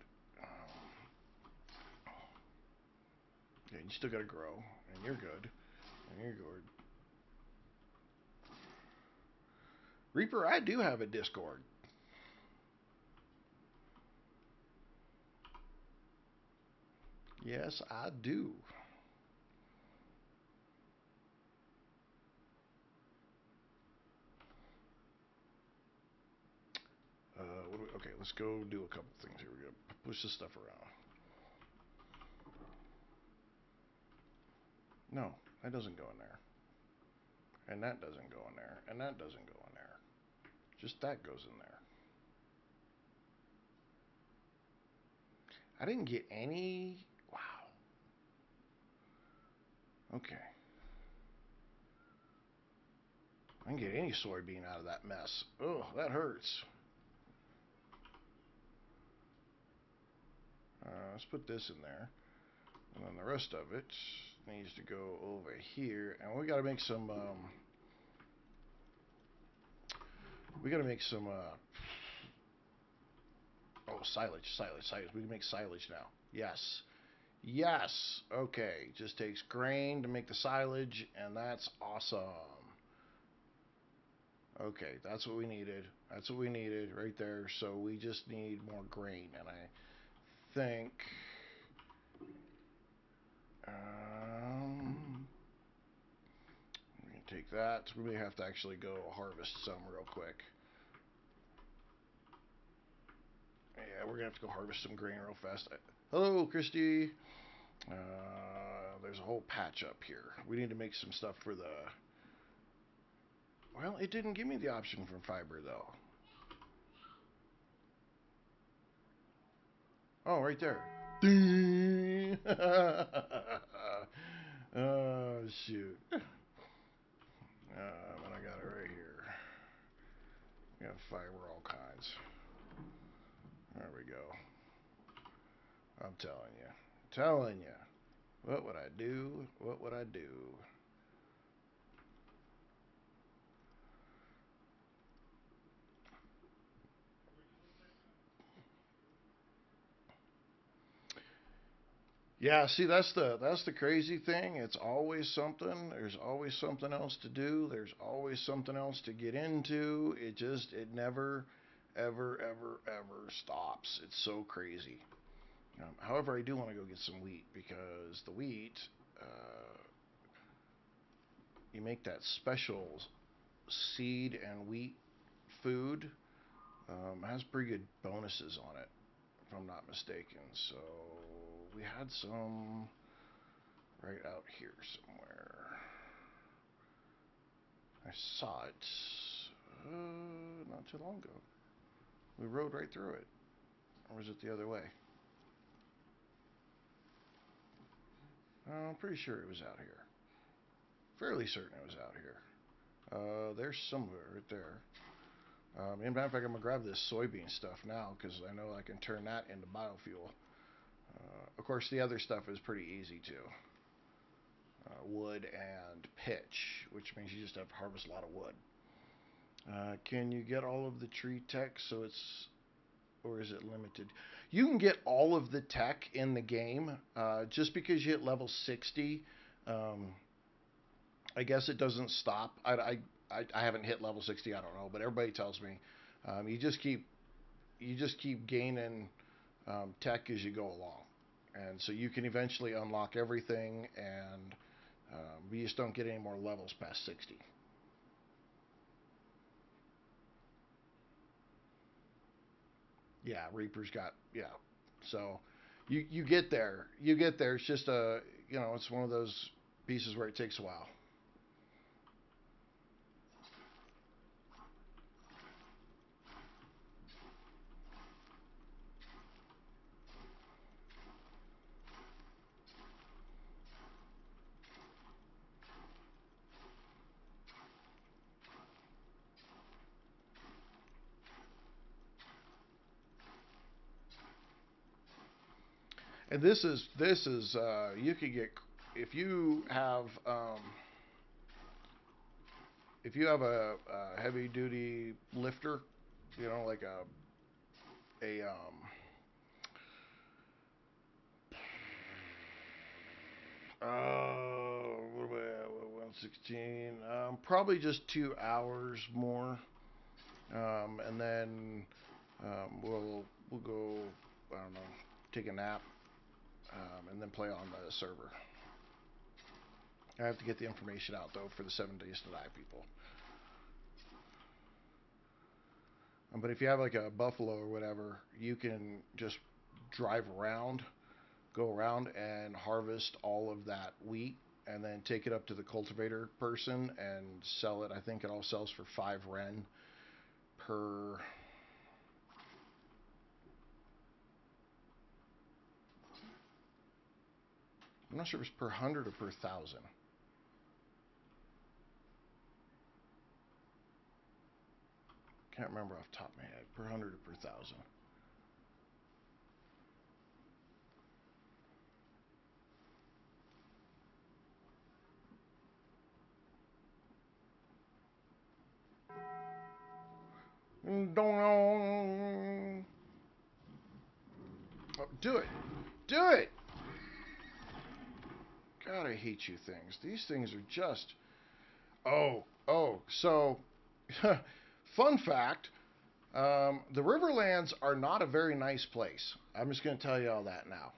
Okay, you still gotta grow. And you're good. And you're good. Reaper, I do have a Discord. Yes, I do. Okay, let's go do a couple things here. We're gonna push this stuff around. No, that doesn't go in there. And that doesn't go in there. And that doesn't go in there. Just that goes in there. I didn't get any. Wow. Okay. I didn't get any soybean out of that mess. Oh, that hurts. Let's put this in there. And then the rest of it needs to go over here. And we got to make some. We got to make some. Oh, silage. We can make silage now. Yes. Yes. Okay. Just takes grain to make the silage, and that's awesome. Okay, that's what we needed. That's what we needed right there. So we just need more grain, and I think. We can take that. We may have to actually go harvest some real quick. Yeah, we're gonna have to go harvest some grain real fast. Hello, Christy. There's a whole patch up here. We need to make some stuff for the. Well, it didn't give me the option for fiber though. Oh, right there. Ding! Oh, shoot. But I got it right here. We got fiber all kinds. There we go. I'm telling you. Telling you. What would I do? What would I do? Yeah, see that's the crazy thing. It's always something. There's always something else to do. There's always something else to get into. It never ever stops. It's so crazy. However, I do want to go get some wheat because the wheat, you make that special seed and wheat food. Has pretty good bonuses on it, if I'm not mistaken. So we had some right out here somewhere. I saw it not too long ago. We rode right through it. Or was it the other way? I'm pretty sure it was out here. Fairly certain it was out here. There's somewhere right there. In fact, I'm gonna grab this soybean stuff now because I know I can turn that into biofuel. Of course, the other stuff is pretty easy too. Wood and pitch, which means you just have to harvest a lot of wood. Can you get all of the tree tech so it's, or is it limited? You can get all of the tech in the game. Just because you hit level 60 Um, I guess it doesn't stop. I haven't hit level 60. I don't know, but everybody tells me you just keep gaining tech as you go along, and so you can eventually unlock everything, and we just don't get any more levels past 60. Yeah, Reaper's got yeah. So you get there, you get there. It's just a it's one of those pieces where it takes a while. And this is you could get if you have a heavy duty lifter, like a 116, probably just 2 hours more, and then we'll go, I don't know, take a nap, and then play on the server. I have to get the information out though for the 7 days to die people. But if you have like a buffalo or whatever, you can just drive around, go around and harvest all of that wheat, and then take it up to the cultivator person and sell it. I think it all sells for 5 Ren per. I'm not sure if it's per 100 or per 1,000. Can't remember off the top of my head. Per 100 or per 1,000. Don't know. Oh, do it. Do it. God, I hate you things. These things are just. Oh. So, fun fact: the Riverlands are not a very nice place. I'm just going to tell you all that now.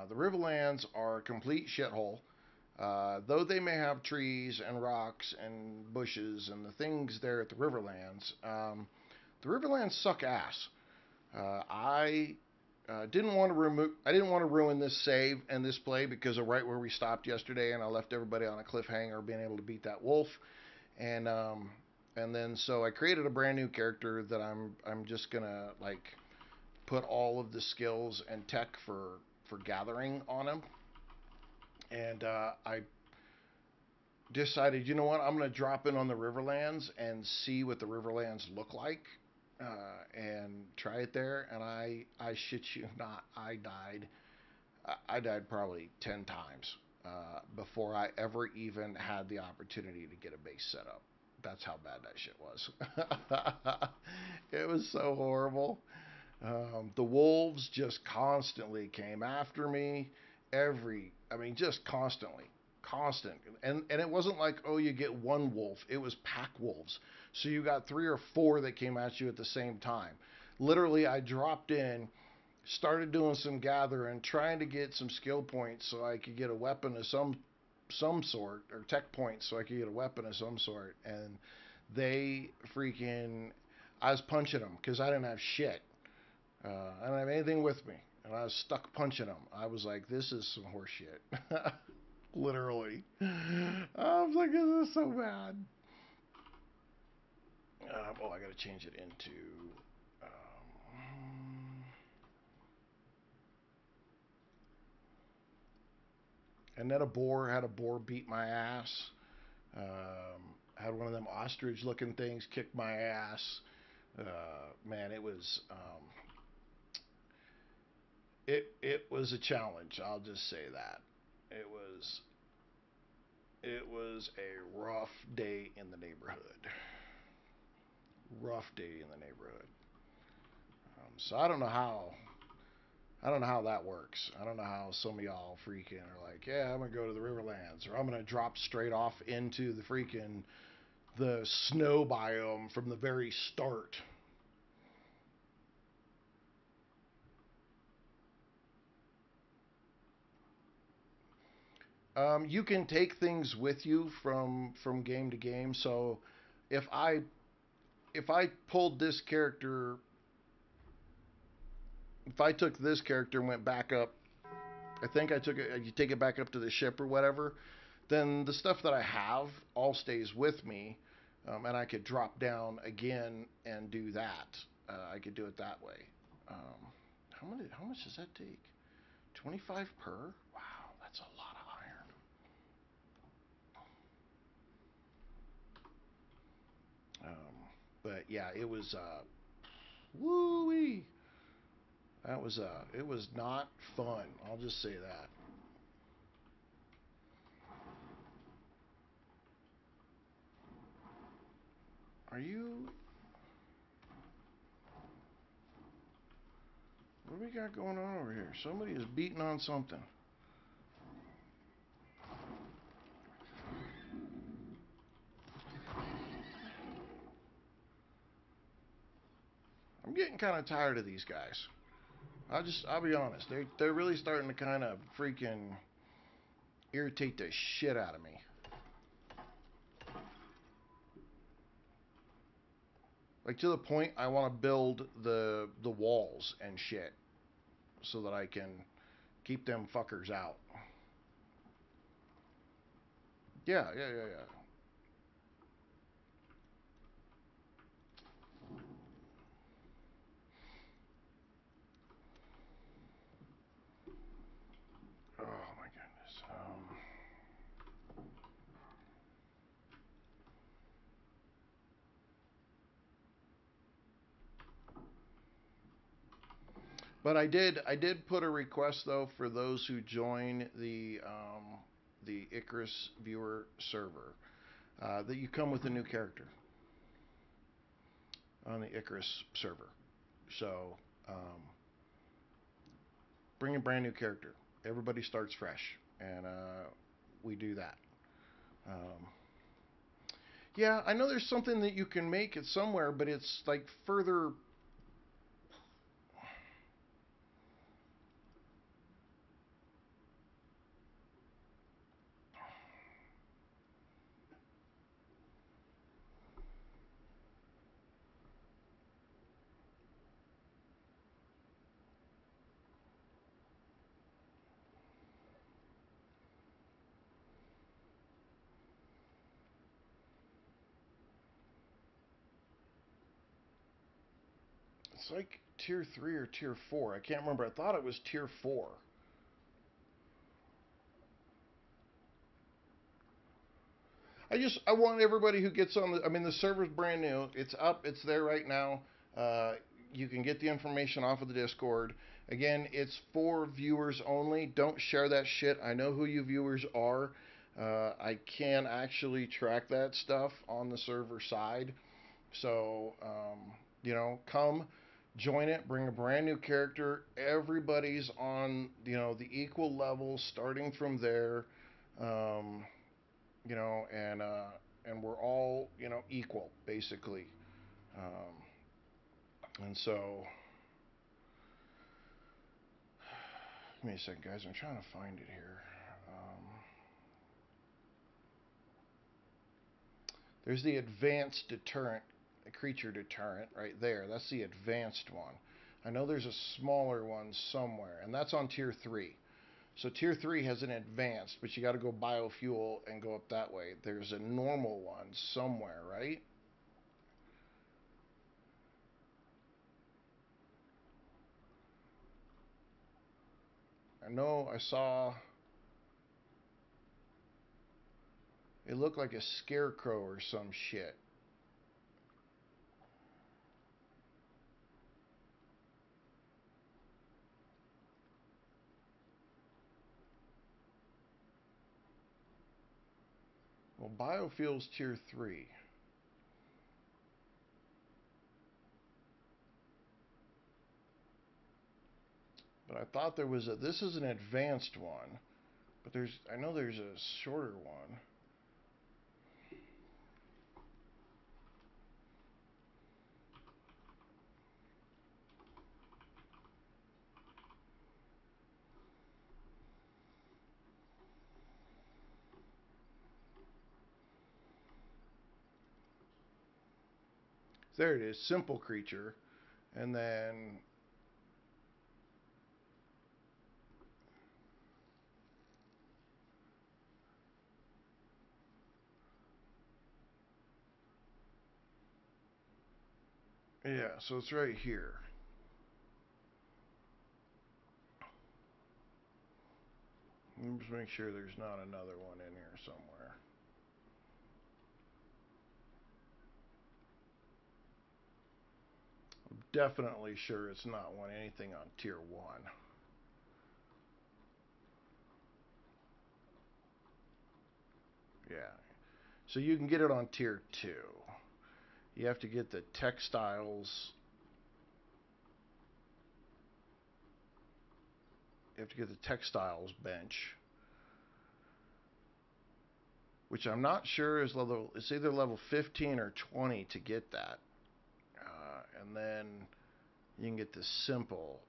The Riverlands are a complete shithole. Though they may have trees and rocks and bushes and the things there at the Riverlands suck ass. I didn't want to remove. I didn't want to ruin this save and this play because of right where we stopped yesterday, and I left everybody on a cliffhanger, being able to beat that wolf, and then so I created a brand new character that I'm just gonna like put all of the skills and tech for gathering on him, and I decided, you know what, I'm gonna drop in on the Riverlands and see what the Riverlands look like, and try it there. And I shit you not, I died probably 10 times before I ever even had the opportunity to get a base set up. That's how bad that shit was. It was so horrible. The wolves just constantly came after me. I mean, just constantly, constant. And it wasn't like, oh, you get one wolf. It was pack wolves. So you got 3 or 4 that came at you at the same time. Literally, I dropped in, started doing some gathering, trying to get some skill points so I could get a weapon of some sort, or tech points so I could get a weapon of some sort. And they freaking, I was punching them because I didn't have shit. I didn't have anything with me, and I was stuck punching them. I was like, "This is some horseshit." Literally, I was like, "This is so bad." I got to change it into. And then a boar had a boar beat my ass. Had one of them ostrich-looking things kick my ass. Man, it was a challenge. I'll just say that it was it was a rough day in the neighborhood. Rough day in the neighborhood. So I don't know how I don't know how that works. I don't know how some of y'all freaking are like, yeah, I'm gonna go to the Riverlands, or I'm gonna drop straight off into the freaking the snow biome from the very start. You can take things with you from game to game. So if I pulled this character, if I took this character and went back up, I think I took it. You take it back up to the ship or whatever. Then the stuff that I have all stays with me, and I could drop down again and do that. I could do it that way. Um, How much does that take? 25 per? Wow, that's a lot of iron. But yeah, it was woo wee. That was it was not fun. I'll just say that. Are you? What do we got going on over here? Somebody is beating on something. I'm getting kind of tired of these guys. I'll be honest. They're really starting to kind of freaking irritate the shit out of me. Like to the point I want to build the walls and shit so that I can keep them fuckers out. Yeah. Oh my goodness. But I did put a request though for those who join the Icarus viewer server that you come with a new character on the Icarus server. So bring a brand new character. Everybody starts fresh, and we do that. Um, yeah, I know there's something that you can make it somewhere, but it's like further. It's like tier 3 or tier 4. I can't remember. I thought it was tier 4. I want everybody who gets on the. I mean, the server's brand new. It's up. It's there right now. Uh, you can get the information off of the Discord. Again, it's for viewers only. Don't share that shit. I know who you viewers are. I can actually track that stuff on the server side. So, come join it. Bring a brand new character. Everybody's on, the equal level, starting from there. Um, and we're all equal basically. And so, give me a second, guys. I'm trying to find it here. There's the advanced deterrent, the creature deterrent, right there. That's the advanced one. I know there's a smaller one somewhere, and that's on tier 3. So tier 3 has an advanced, but you got to go biofuel and go up that way. There's a normal one somewhere, right? I know I saw it looked like a scarecrow or some shit. Well, biofuel's tier 3. But I thought there was a. This is an advanced one, but I know there's a shorter one. There it is, simple creature, and then yeah, so it's right here. Let me just make sure there's not another one in here somewhere. I'm definitely sure it's not anything on tier 1. Yeah. So you can get it on tier 2. You have to get the textiles. You have to get the textiles bench, which I'm not sure is level. It's either level 15 or 20 to get that, and then you can get the simple.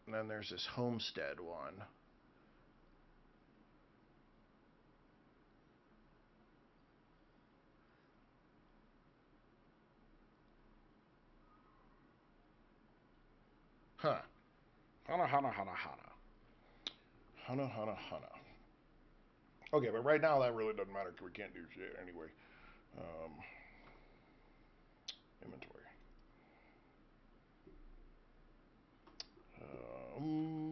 And then there's this homestead one. Huh. Hana, hana, hana, hana. Hana, hana, hana. Okay, but right now that really doesn't matter because we can't do shit anyway. Um, inventory. Um,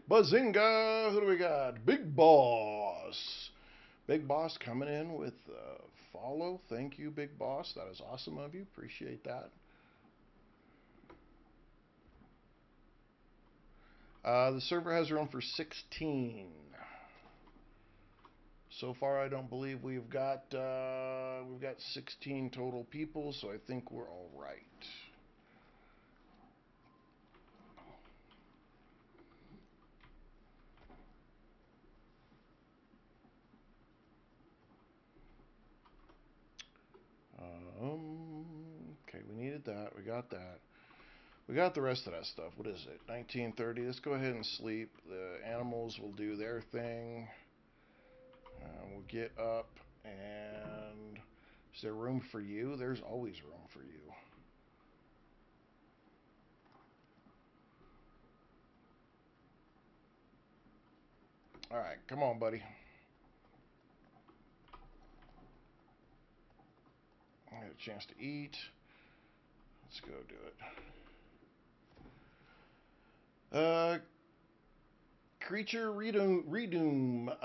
Bazinga! Who do we got? Big Boss. Big Boss coming in with follow. Thank you, Big Boss. That is awesome of you. Appreciate that. The server has room for 16. So far, I don't believe we've got 16 total people, so I think we're all right. Okay, we needed that. We got that. We got the rest of that stuff. What is it? 1930. Let's go ahead and sleep. The animals will do their thing. We'll get up and is there room for you? There's always room for you. All right, come on, buddy. I had a chance to eat. Let's go do it. Creature redoom.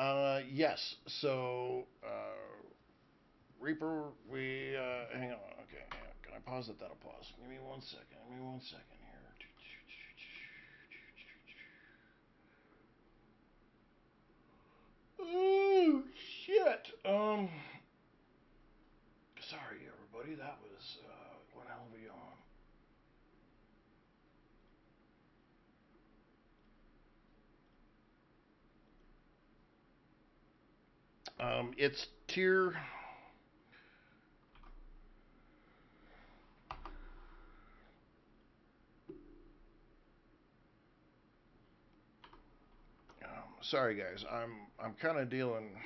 Yes. So, Reaper, we, hang on. Okay, can I pause it? That'll pause. Give me 1 second. Give me 1 second here. Oh, shit. Sorry, everybody. That was, one hell of a yawn. It's tier. Sorry, guys. I'm kind of dealing.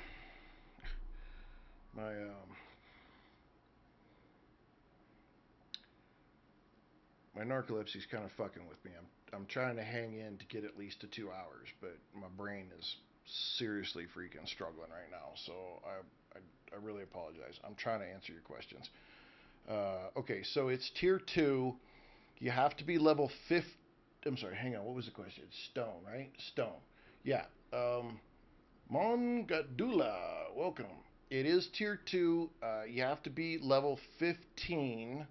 My narcolepsy's kind of fucking with me. I'm trying to hang in to get at least to 2 hours, but my brain is seriously freaking struggling right now. So I really apologize. I'm trying to answer your questions. Okay, so it's tier 2. You have to be level 50. I'm sorry, hang on. What was the question? It's stone, right? Stone. Yeah. Mongadula, welcome. It is tier 2. You have to be level 15.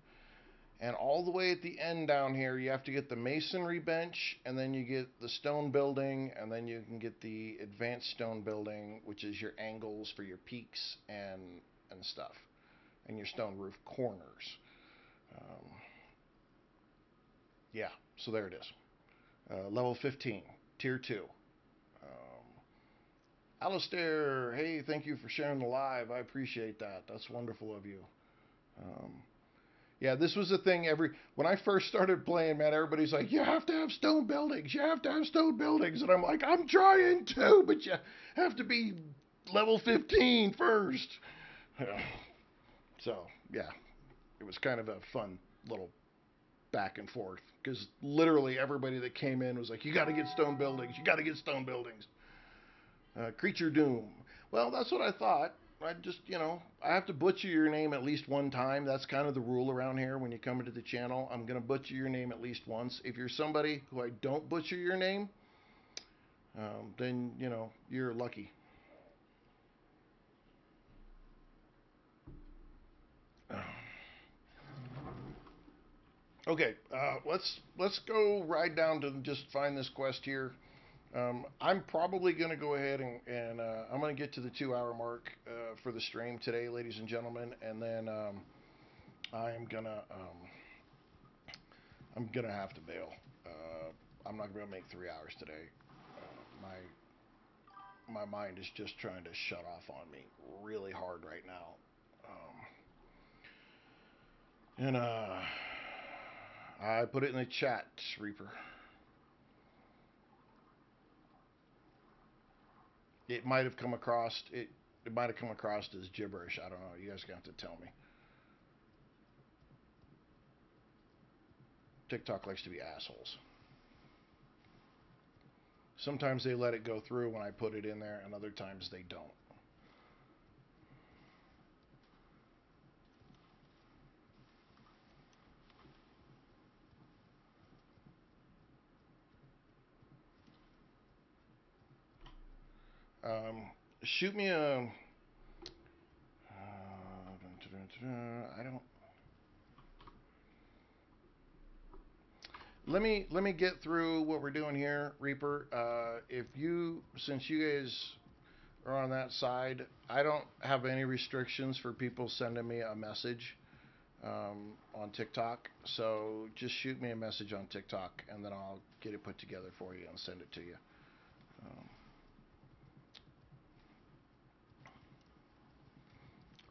And all the way at the end down here, you have to get the masonry bench, and then you get the stone building, and then you can get the advanced stone building, which is your angles for your peaks and stuff, and your stone roof corners. Um, yeah, so there it is. Level 15, Tier 2. Alistair, hey, thank you for sharing the live. I appreciate that. That's wonderful of you. Um, yeah, this was a thing when I first started playing, man, everybody's like, you have to have stone buildings. You have to have stone buildings. And I'm like, I'm trying to, but you have to be level 15 first. So, yeah, it was kind of a fun little back and forth because literally everybody that came in was like, you got to get stone buildings. You got to get stone buildings. Creature Doom. Well, that's what I thought. I just, I have to butcher your name at least one time. That's kind of the rule around here when you come into the channel. I'm going to butcher your name at least once. If you're somebody who I don't butcher your name, then, you're lucky. Okay, let's go right down to just find this quest here. I'm probably going to go ahead and I'm going to get to the 2 hour mark for the stream today, ladies and gentlemen, and then I'm gonna have to bail. I'm not gonna be able to make 3 hours today. My mind is just trying to shut off on me really hard right now, and I put it in the chat, Reaper. It might have come across it. It might have come across as gibberish. I don't know. You guys are gonna have to tell me. TikTok likes to be assholes. Sometimes they let it go through when I put it in there, and other times they don't. Shoot me a. I don't. Let me get through what we're doing here, Reaper. Since you guys are on that side, I don't have any restrictions for people sending me a message on TikTok. So just shoot me a message on TikTok, and then I'll get it put together for you and send it to you.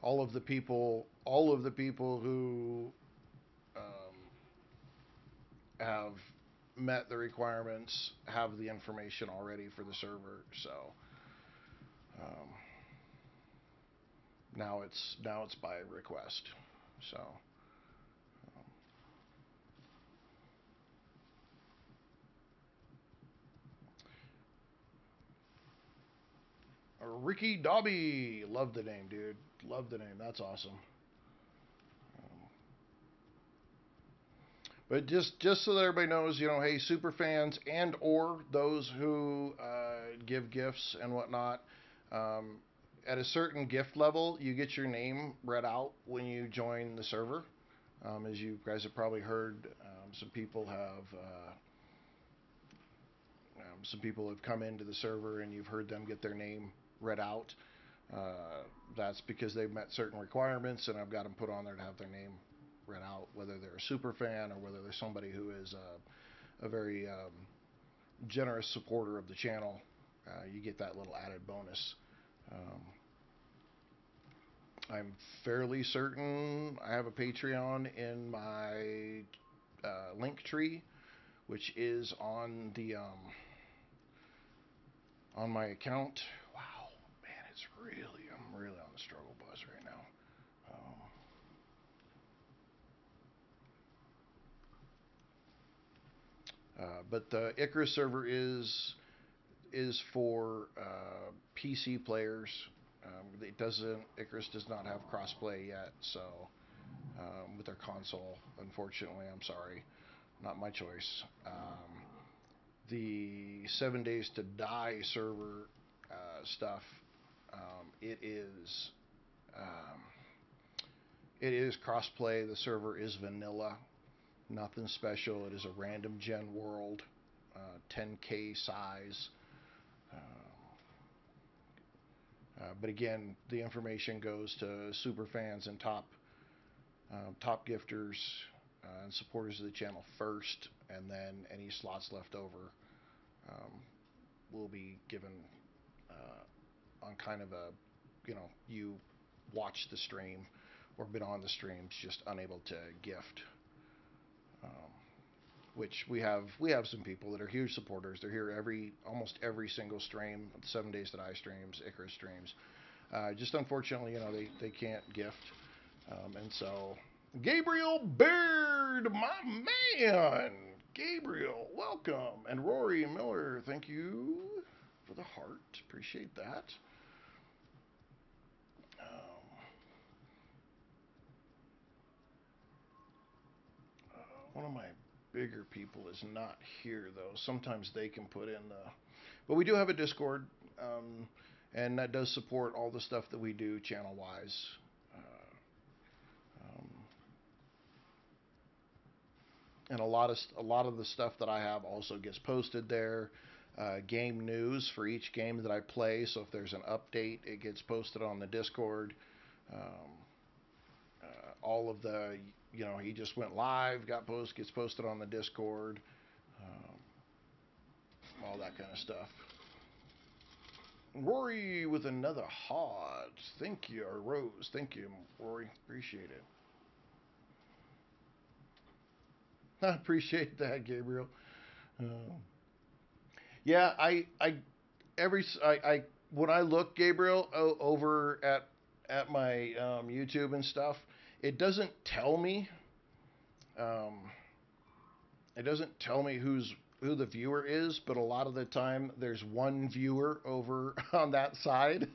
All of the people who have met the requirements have the information already for the server. So now it's by request. So. Ricky Dobby, love the name, dude. Love the name. That's awesome. But just so that everybody knows, hey, super fans and or those who give gifts and whatnot, at a certain gift level, you get your name read out when you join the server. As you guys have probably heard, some people have come into the server and you've heard them get their name read out. That's because they've met certain requirements, and I've got them put on there to have their name read out, whether they're a super fan or whether they're somebody who is a very generous supporter of the channel. You get that little added bonus. I'm fairly certain I have a Patreon in my link tree, which is on the on my account. Wow, man, I'm really on the struggle bus right now. But the Icarus server is for PC players. Icarus does not have crossplay yet, so with their console, unfortunately, I'm sorry, not my choice. The 7 Days to Die server stuff, it is crossplay. The server is vanilla, Nothing special. It is a random gen world, 10K size. But again, the information goes to super fans and top gifters and supporters of the channel first, and then any slots left over will be given on kind of a, you watch the stream or been on the streams, just unable to gift. Which we have some people that are huge supporters. They're here almost every single stream, 7 days that I streams, Icarus streams. Just unfortunately, they can't gift. And so, Gabriel Baird, my man! Gabriel, welcome. And Rory Miller, thank you for the heart. Appreciate that. One of my bigger people is not here, though. Sometimes they can put in the... But we do have a Discord, and that does support all the stuff that we do channel-wise. And a lot of the stuff that I have also gets posted there. Game news for each game that I play. So if there's an update, it gets posted on the Discord. All of the, he just went live, gets posted on the Discord. All that kind of stuff. Rory with another heart. Thank you, or Rose. Thank you, Rory. Appreciate it. I appreciate that, Gabriel. Yeah, when I look, Gabriel, over at my YouTube and stuff, it doesn't tell me. It doesn't tell me who the viewer is, but a lot of the time there's one viewer over on that side,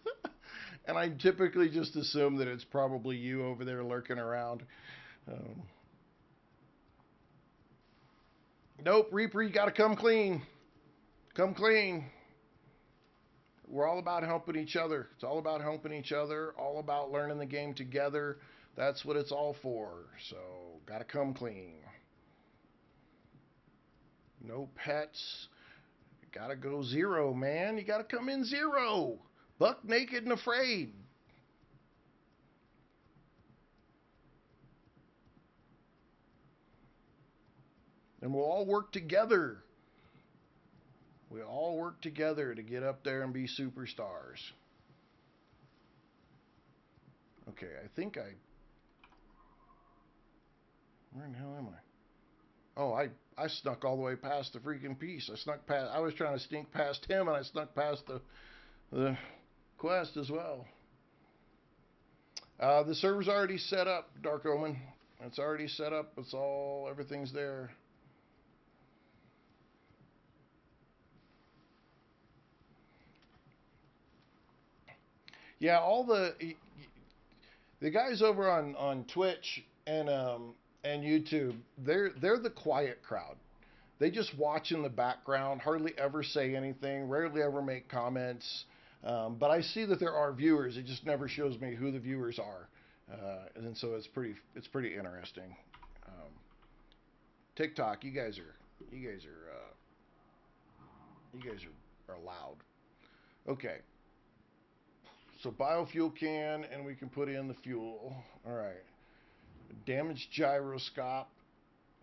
and I typically just assume that it's probably you over there lurking around. Nope, Reaper, you gotta come clean. Come clean. We're all about helping each other. It's all about helping each other, all about learning the game together. That's what it's all for. So, gotta come clean. No pets. Gotta go zero, man. You gotta come in zero. Buck naked and afraid. And we'll all work together. We all work together to get up there and be superstars. Okay, I think where in the hell am I? Oh, I snuck all the way past the freaking piece. I was trying to sneak past him, and I snuck past the quest as well. The server's already set up, Dark Omen. It's already set up. Everything's there. Yeah, all the guys over on Twitch and YouTube, they're the quiet crowd. They just watch in the background, hardly ever say anything, rarely ever make comments. But I see that there are viewers. It just never shows me who the viewers are, and so it's pretty interesting. TikTok, you guys are loud. Okay. So biofuel can, and we can put in the fuel. All right. Damaged gyroscope.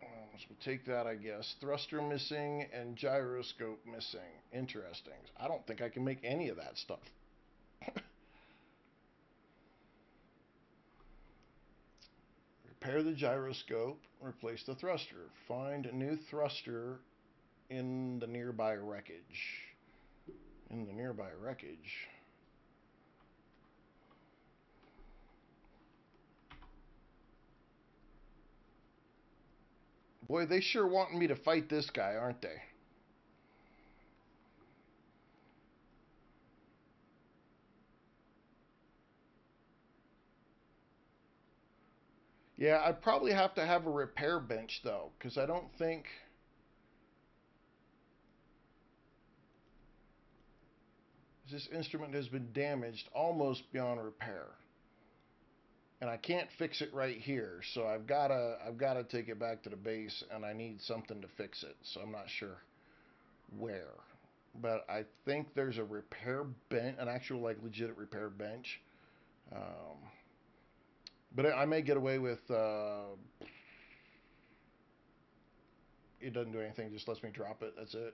So we'll take that, I guess. Thruster missing and gyroscope missing. Interesting. I don't think I can make any of that stuff. Repair the gyroscope. Replace the thruster. Find a new thruster in the nearby wreckage. In the nearby wreckage. Boy, they sure want me to fight this guy, aren't they? Yeah, I probably have to have a repair bench, though, because I don't think... This instrument has been damaged almost beyond repair. and I can't fix it right here. So I've gotta take it back to the base, and I need something to fix it. So I'm not sure where, but I think there's a repair bench, an actual like legit repair bench. Um, but I may get away with. It doesn't do anything; just lets me drop it. That's it.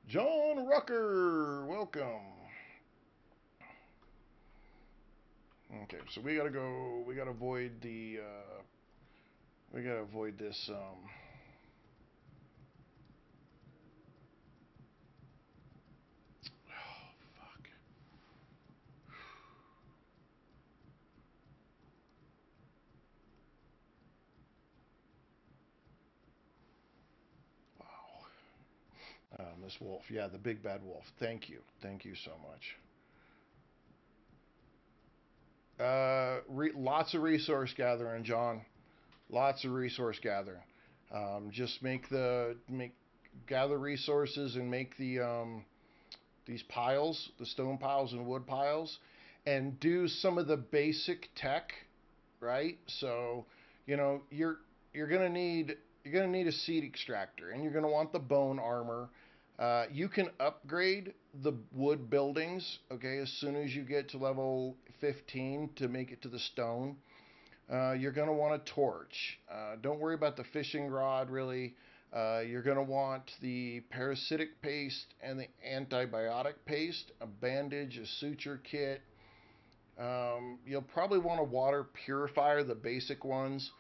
John Rucker, welcome. Okay, so we gotta go. We gotta avoid the. We gotta avoid this. Oh fuck! Wow. This wolf, yeah, the big bad wolf. Thank you so much. Lots of resource gathering, John. Lots of resource gathering. Just make gather resources and make these piles, the stone piles and wood piles, and do some of the basic tech, right? So, you know, you're gonna need a seed extractor, and you're gonna want the bone armor. You can upgrade the wood buildings, okay, as soon as you get to level 15 to make it to the stone. You're going to want a torch. Don't worry about the fishing rod, really. You're going to want the parasitic paste and the antibiotic paste, a bandage, a suture kit. You'll probably want a water purifier, the basic ones.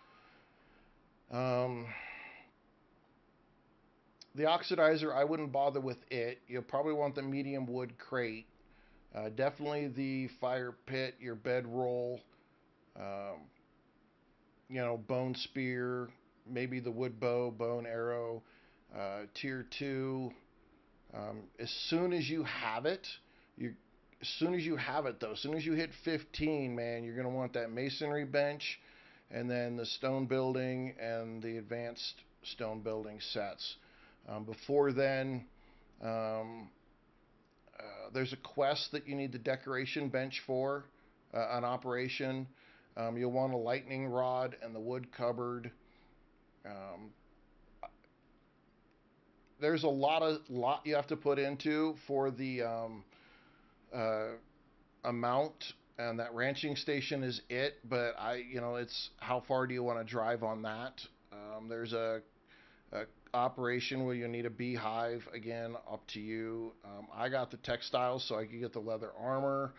Um, the oxidizer, I wouldn't bother with it. You'll probably want the medium wood crate. Definitely the fire pit, your bedroll. Um, bone spear, maybe the wood bow, bone arrow, tier two. As soon as you have it, you as soon as you have it though, as soon as you hit 15, man, you're gonna want that masonry bench, and then the stone building and the advanced stone building sets. Before then, um, there's a quest that you need the decoration bench for, an operation. You'll want a lightning rod and the wood cupboard. Um, there's a lot you have to put into for the uh, amount, and that ranching station is it. But it's how far do you want to drive on that? There's a operation where you need a beehive. Again, up to you. I got the textiles so I could get the leather armor.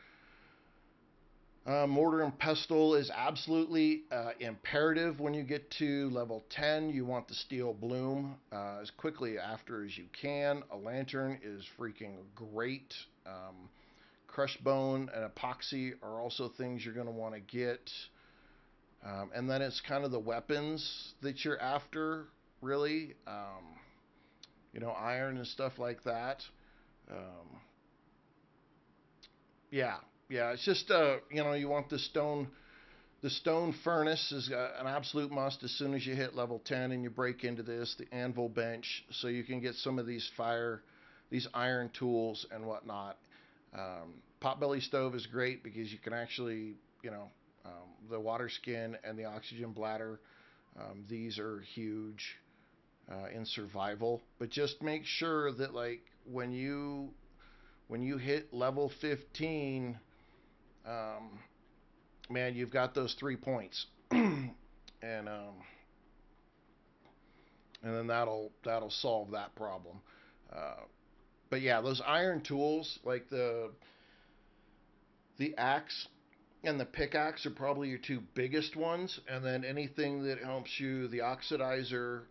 Mortar and pestle is absolutely imperative when you get to level 10. You want the steel bloom as quickly after as you can. A lantern is freaking great. Crushed bone and epoxy are also things you're going to want to get. And then it's kind of the weapons that you're after, really. Iron and stuff like that. Um, yeah, yeah. It's just you want the stone. The stone furnace is an absolute must as soon as you hit level 10 and you break into this. The anvil bench, so you can get some of these iron tools and whatnot. Potbelly stove is great because you can actually, the water skin and the oxygen bladder. These are huge in survival. But just make sure that like when you hit level 15, um, man, you've got those 3 points, and then that'll solve that problem. Uh, but yeah, those iron tools like the axe and the pickaxe are probably your two biggest ones, and then anything that helps you, the oxidizer,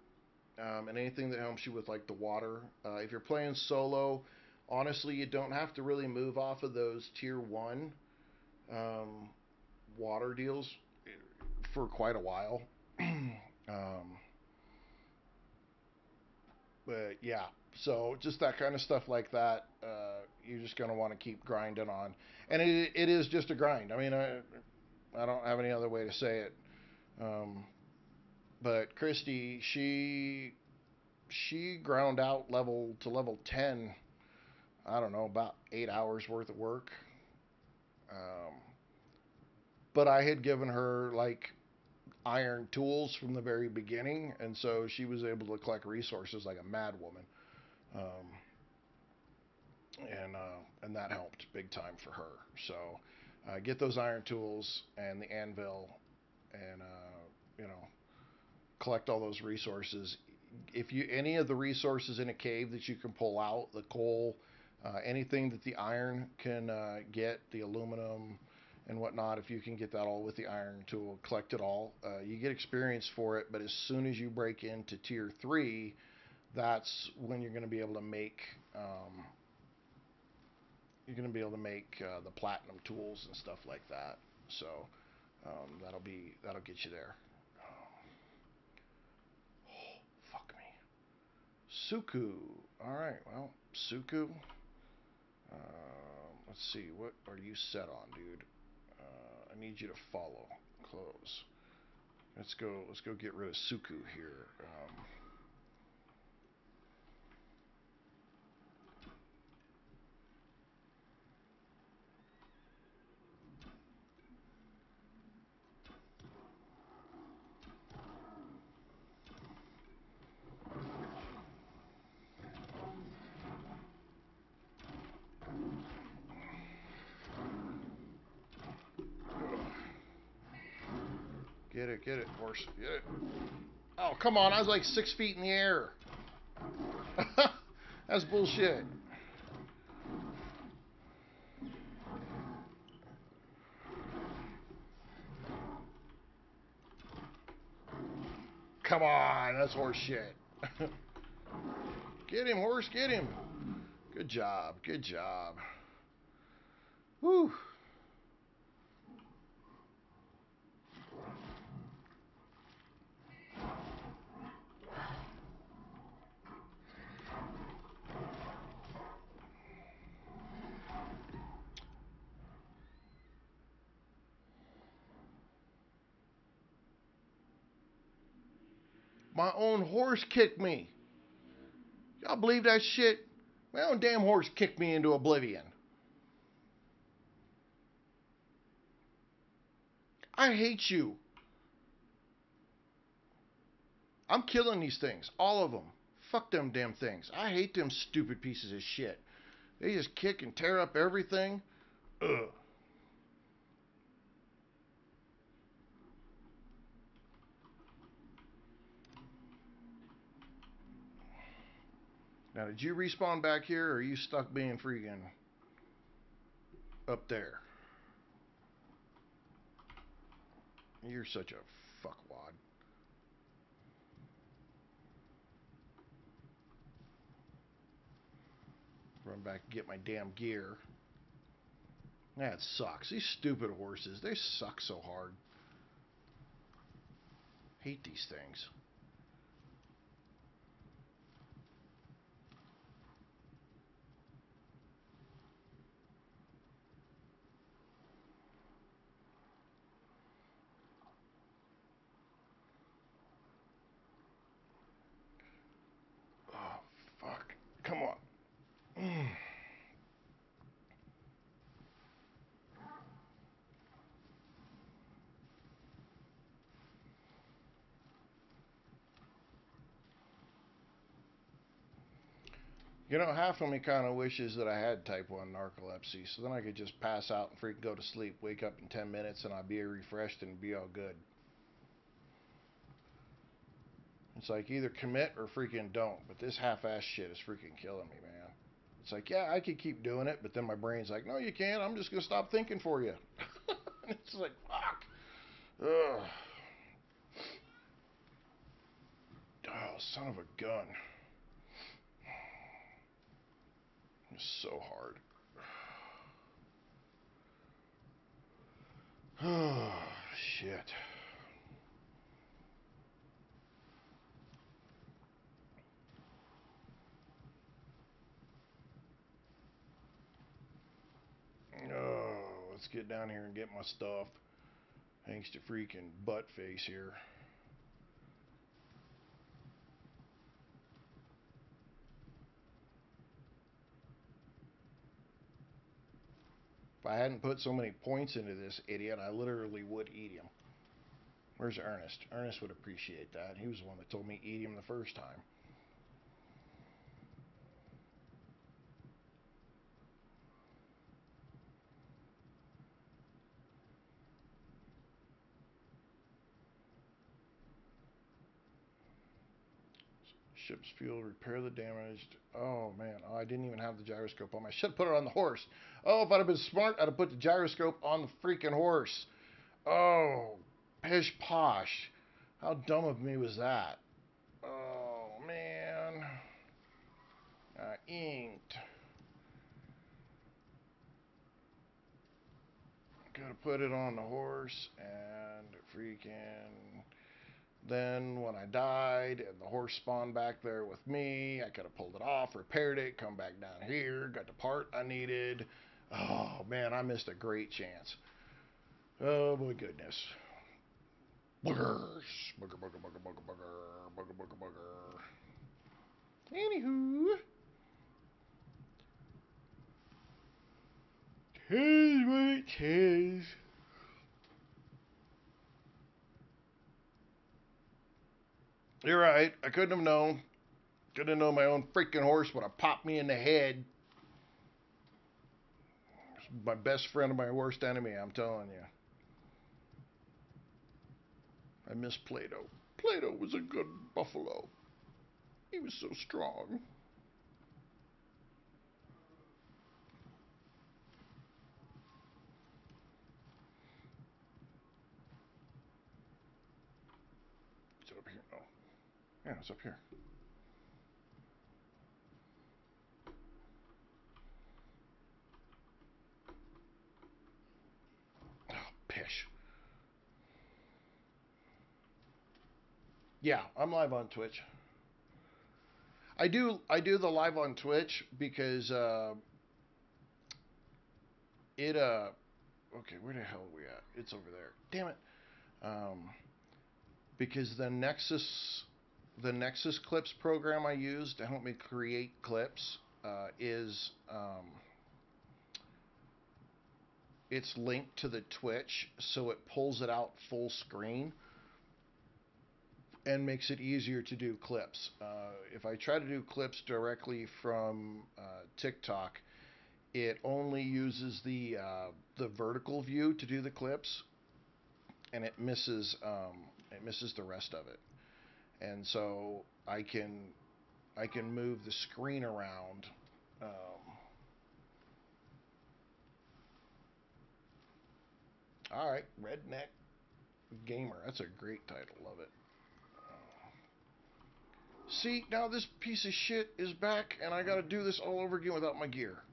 and anything that helps you with like the water. If you're playing solo, honestly, you don't have to really move off of those tier one um, water deals for quite a while. But yeah, so just that kind of stuff like that, you're just going to want to keep grinding on, and it is just a grind. I mean, I don't have any other way to say it. Um, but Christy, she ground out level 10. I don't know, about 8 hours worth of work. Um, but I had given her like iron tools from the very beginning, and so she was able to collect resources like a mad woman, um, and that helped big time for her. So get those iron tools and the anvil, and you know, collect all those resources. If you any of the resources in a cave that you can pull out, the coal, anything that the iron can get, the aluminum and whatnot, if you can get that all with the iron tool, collect it all. You get experience for it, but as soon as you break into tier 3, that's when you're going to be able to make the platinum tools and stuff like that. So that'll get you there. Oh, fuck me. Suku. All right. Well, Suku. Let's see. What are you set on, dude? I need you to follow. Close. Let's go. Let's go get rid of Suku here. Get it, horse. Get it. Oh, come on. I was like 6 feet in the air. That's bullshit. Come on. That's horse shit. Get him, horse. Get him. Good job. Good job. Whew. My own horse kicked me. Y'all believe that shit? My own damn horse kicked me into oblivion. I hate you. I'm killing these things. All of them. Fuck them damn things. I hate them stupid pieces of shit. They just kick and tear up everything. Ugh. Now, did you respawn back here, or are you stuck being freaking up there? You're such a fuckwad. Run back and get my damn gear. That sucks. These stupid horses, they suck so hard. Hate these things. Oh, fuck. Come on. You know, half of me kind of wishes that I had type 1 narcolepsy, so then I could just pass out and freaking go to sleep, wake up in 10 minutes, and I'd be refreshed and be all good. It's like either commit or freaking don't, but this half-ass shit is freaking killing me, man. It's like, yeah, I could keep doing it, but then my brain's like, no, you can't. I'm just going to stop thinking for you. It's like, fuck. Ugh. Oh, son of a gun. It's so hard. Oh, shit. Oh, let's get down here and get my stuff. Thanks to freaking butt face here. If I hadn't put so many points into this idiot, I literally would eat him. Where's Ernest? Ernest would appreciate that. He was the one that told me eat him the first time. Ship's fuel, repair the damaged. Oh man, oh, I didn't even have the gyroscope on. I should have put it on the horse. Oh, if I'd have been smart, I'd have put the gyroscope on the freaking horse. Oh, pish posh. How dumb of me was that? Oh man. I inked. Gotta put it on the horse and freaking. Then when I died and the horse spawned back there with me, I could have pulled it off, repaired it, come back down here, got the part I needed. Oh man, I missed a great chance. Oh my goodness. Boogers. Booger, booger, booger, booger, booger, booger, booger, booger. Anywho. Tis what it is. You're right. I couldn't have known. Couldn't have known my own freaking horse would have popped me in the head. My best friend and my worst enemy, I'm telling you. I miss Plato. Plato was a good buffalo. He was so strong. Is it up here? No. Yeah, it's up here. Oh, pish. Yeah, I'm live on Twitch. I do the live on Twitch because it okay, where the hell are we at? It's over there. Damn it. Because the Nexus Clips program I use to help me create clips is it's linked to the Twitch, so it pulls it out full screen and makes it easier to do clips. If I try to do clips directly from TikTok, it only uses the vertical view to do the clips, and it misses the rest of it. And so I can move the screen around. All right, Redneck Gamer. That's a great title. Love it. See, now this piece of shit is back, and I gotta do this all over again without my gear.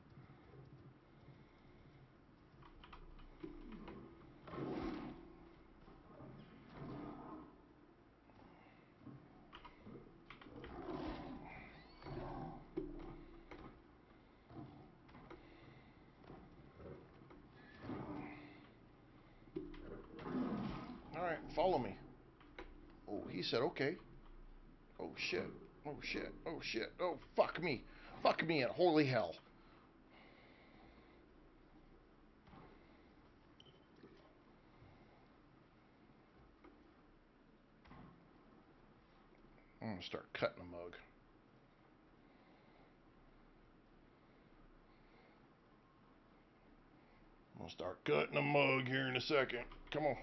Alright, follow me. Oh, he said okay. Oh shit. Oh shit. Oh shit. Oh, fuck me. Fuck me and holy hell. I'm gonna start cutting a mug. I'm gonna start cutting a mug here in a second. Come on.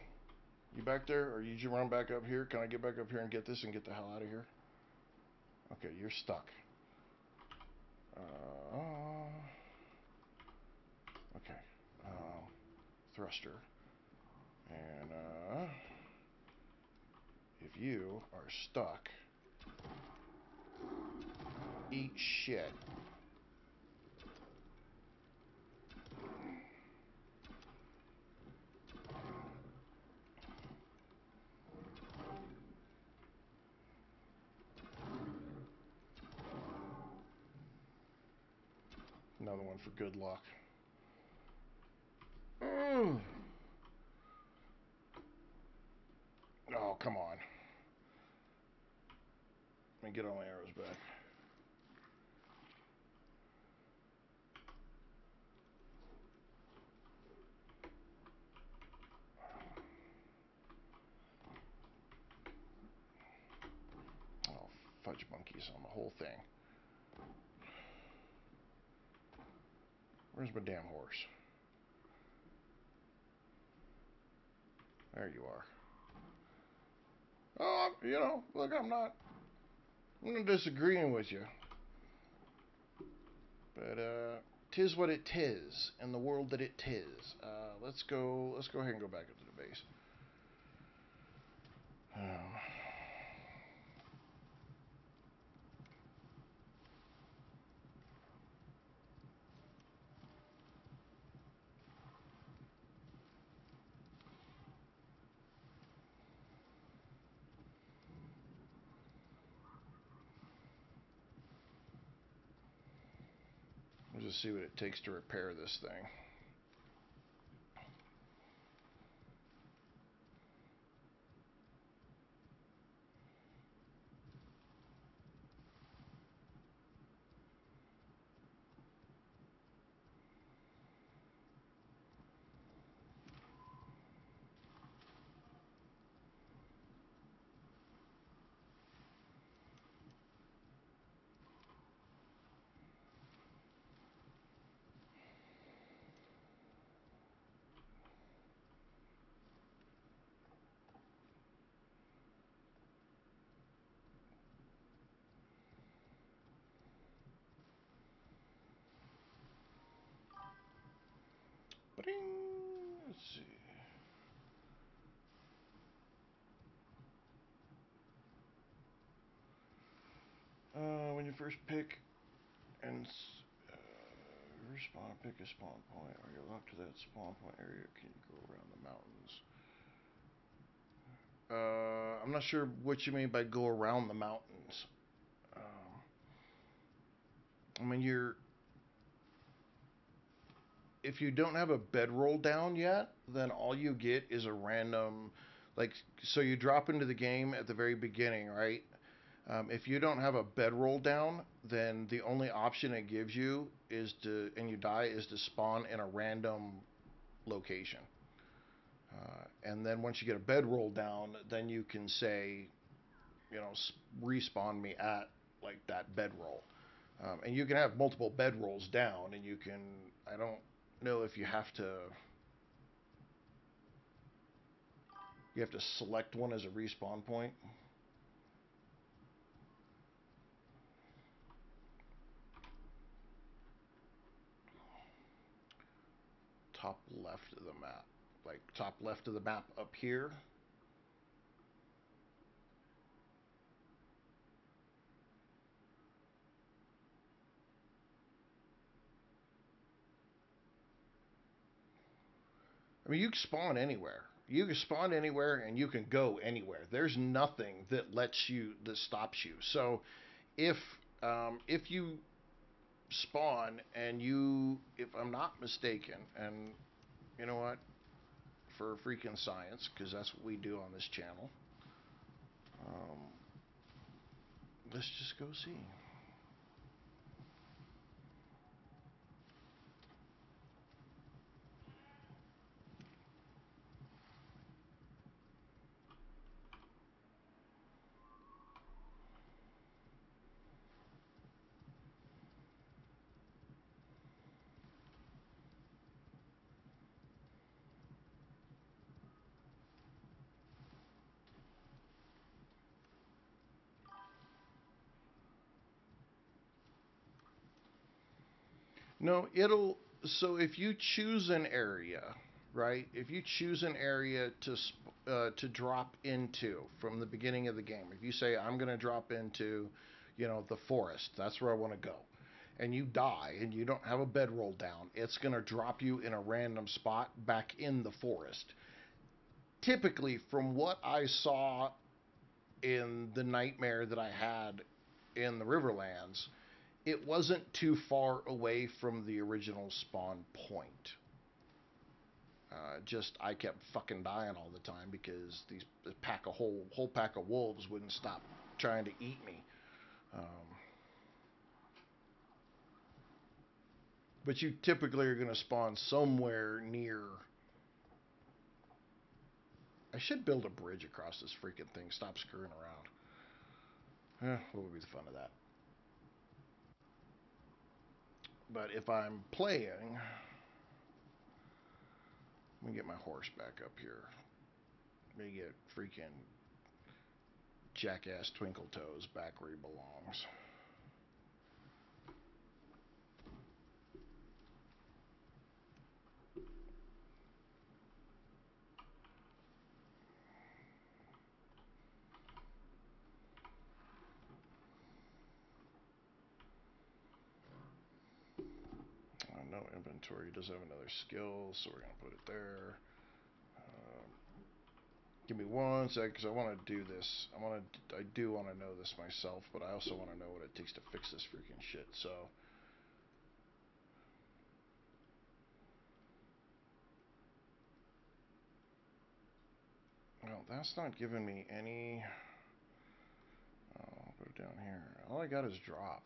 You back there? Or you run back up here? Can I get back up here and get this and get the hell out of here? Okay, you're stuck. Okay. Thruster. And, if you are stuck, eat shit. Another one for good luck. Oh, come on. Let me get all my arrows back. touch monkeys on the whole thing. Where's my damn horse? There you are. Oh, look, I'm not disagreeing with you. But, tis what it tis, in the world that it tis. Let's go ahead and go back up to the base. We'll just see what it takes to repair this thing. Let's see. When you first pick and respawn, pick a spawn point. Are you locked to that spawn point area? Can you go around the mountains? I'm not sure what you mean by go around the mountains. I mean, if you don't have a bedroll down yet, then all you get is a random, so you drop into the game at the very beginning, right? If you don't have a bedroll down, then the only option it gives you and you die, is to spawn in a random location. And then once you get a bedroll down, then you can say, respawn me at that bedroll. And you can have multiple bedrolls down, and I don't know if you have to select one as a respawn point. Top left of the map. Top left of the map up here. I mean, you can spawn anywhere. You can spawn anywhere and you can go anywhere. There's nothing that stops you. So if you spawn and if I'm not mistaken, and you know what, for freaking science, because that's what we do on this channel, let's just go see. No, so if you choose an area, right? If you choose an area to drop into from the beginning of the game, if you say I'm going to drop into, the forest, that's where I want to go, and you die and you don't have a bedroll down, it's going to drop you in a random spot back in the forest. Typically, from what I saw in the nightmare that I had in the Riverlands, it wasn't too far away from the original spawn point. Just I kept fucking dying all the time because the whole pack of wolves wouldn't stop trying to eat me. But you typically are going to spawn somewhere near. I should build a bridge across this freaking thing. Stop screwing around. What would be the fun of that? But if I'm playing, let me get my horse back up here. Let me get freaking jackass Twinkle Toes back where he belongs. No inventory. He does have another skill, so we're gonna put it there. Give me 1 sec, because I want to do this. I do want to know this myself, but I also want to know what it takes to fix this freaking shit. So, well, that's not giving me any. I'll put it down here. All I got is drop.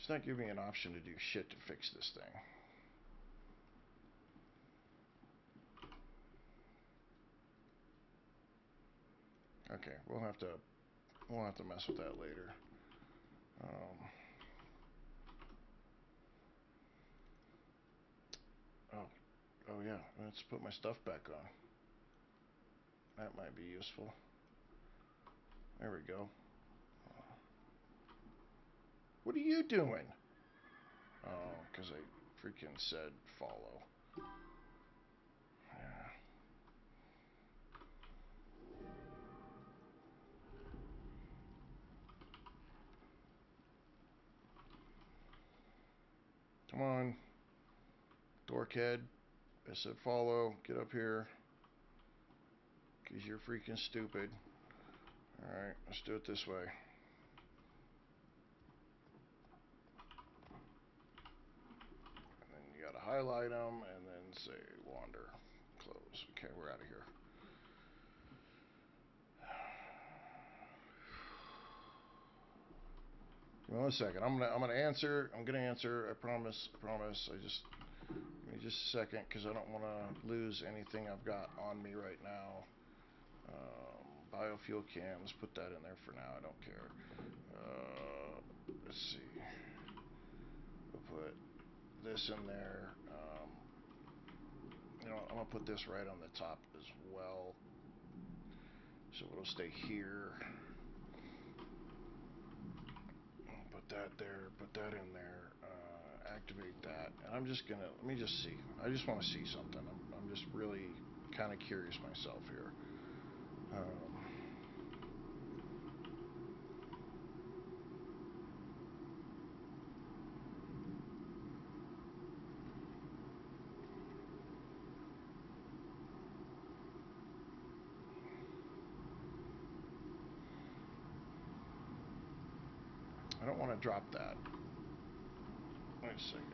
It's not giving me an option to do shit to fix this thing. Okay, we'll have to mess with that later. Oh yeah, let's put my stuff back on. That might be useful. There we go. What are you doing? Oh, because I freaking said follow. Yeah. Come on. Dorkhead. I said follow. Get up here. Because you're freaking stupid. Alright, let's do it this way. And then you gotta highlight them and then say wander. Close. Okay, we're out of here. Give me 1 second. I'm gonna answer. I'm gonna answer. I promise. I promise. Give me just a second, because I don't want to lose anything I've got on me right now. Biofuel cams. Put that in there for now. I don't care. Let's see. We'll put this in there. You know, I'm gonna put this right on the top as well, so it'll stay here. Put that there. Put that in there. Activate that, and I'm just gonna, let me just see. I just want to see something. I'm just really kind of curious myself here. I don't want to drop that. Wait a second.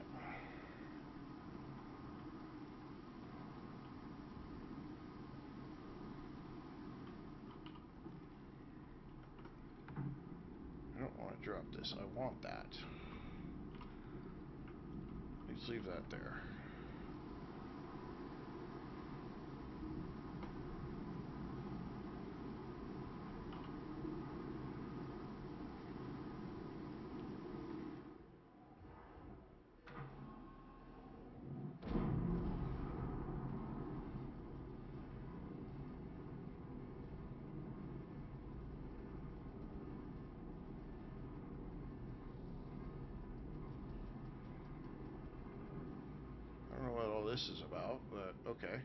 I don't want to drop this. I want that. Let's leave that there. I don't know what all this is about, but okay.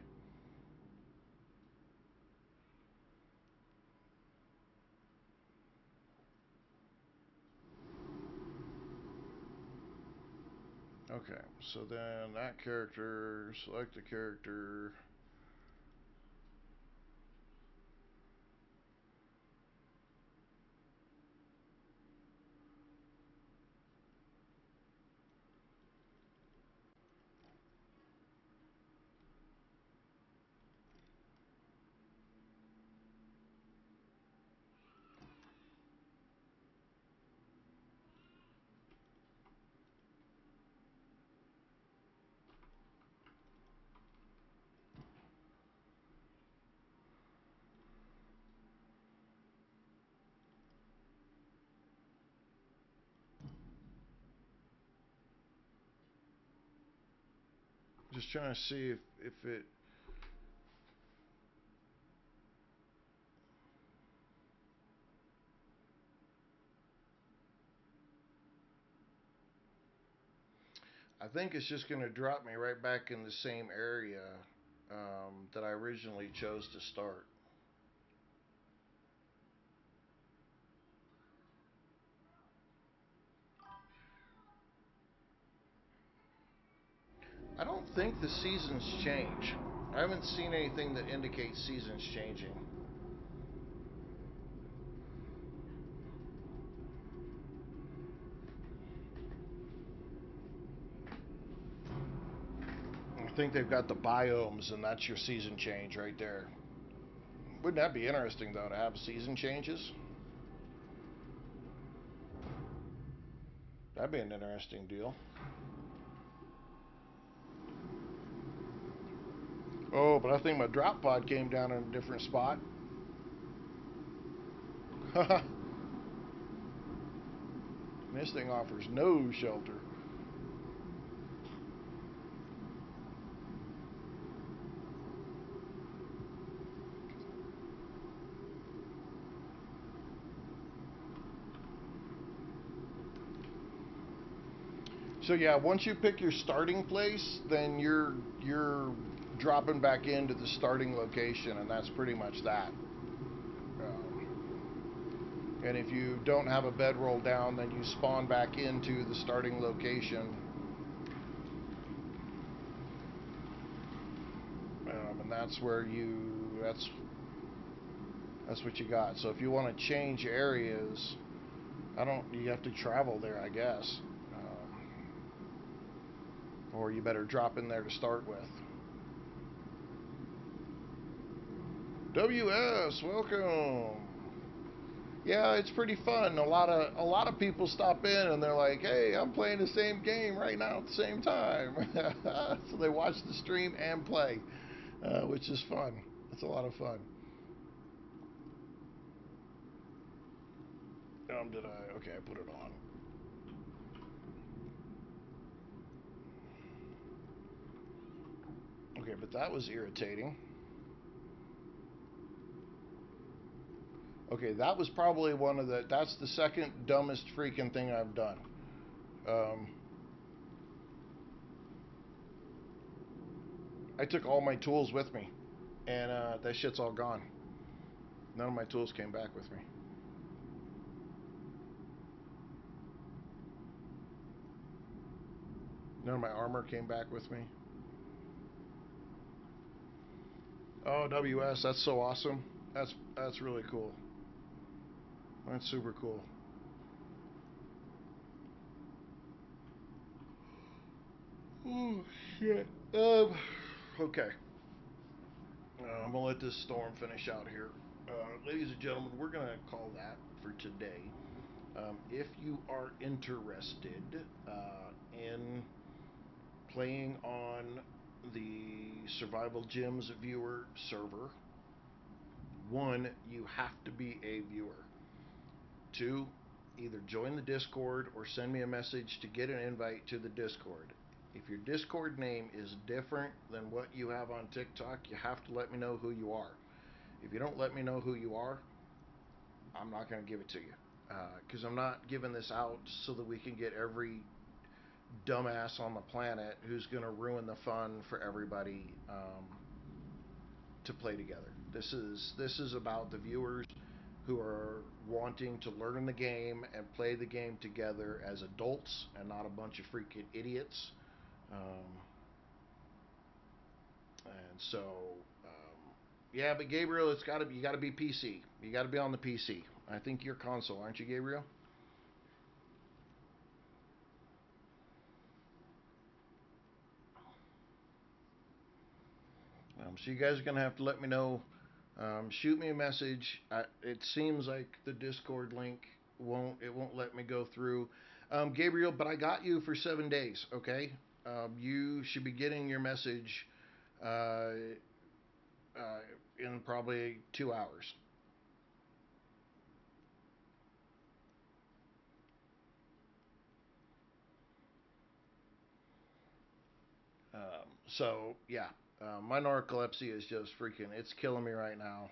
Okay, so then that character, select a character. Just trying to see if it. I think it's just going to drop me right back in the same area that I originally chose to start. I don't think the seasons change. I haven't seen anything that indicates seasons changing. I think they've got the biomes, and that's your season change right there. Wouldn't that be interesting, though, to have season changes? That'd be an interesting deal. Oh, but I think my drop pod came down in a different spot. This thing offers no shelter. So yeah, once you pick your starting place, then you're dropping back into the starting location, and that's pretty much that. And if you don't have a bedroll down, then you spawn back into the starting location, and that's where that's what you got. So if you want to change areas, I don't. You have to travel there, I guess, or you better drop in there to start with. WS, welcome. Yeah, it's pretty fun. A lot of people stop in and they're like, "Hey, I'm playing the same game right now at the same time." So they watch the stream and play, which is fun. It's a lot of fun. Did I? Okay, I put it on. Okay, but that was irritating. Okay, that was probably one of the. That's the second dumbest freaking thing I've done. Um, I took all my tools with me, and that shit's all gone. None of my tools came back with me. None of my armor came back with me. Oh, WS, that's so awesome. That's really cool. That's super cool. Oh shit. Okay. I'm gonna let this storm finish out here. Ladies and gentlemen, we're gonna call that for today. If you are interested in playing on the Survival Gyms viewer server, one, you have to be a viewer. Two, either join the Discord or send me a message to get an invite to the Discord. If your Discord name is different than what you have on TikTok, you have to let me know who you are. If you don't let me know who you are, I'm not going to give it to you. Because I'm not giving this out so that we can get every dumbass on the planet who's going to ruin the fun for everybody to play together. This is about the viewers who are wanting to learn the game and play the game together as adults and not a bunch of freaking idiots. Um, and so, yeah, but Gabriel, it's got to be you got to be PC. You got to be on the PC. I think you're console, aren't you, Gabriel? So you guys are gonna have to let me know. Shoot me a message. It seems like the Discord link won't let me go through. Gabriel, but I got you for 7 days. Okay, you should be getting your message uh, in probably 2 hours. So yeah, my narcolepsy is just freaking. It's killing me right now.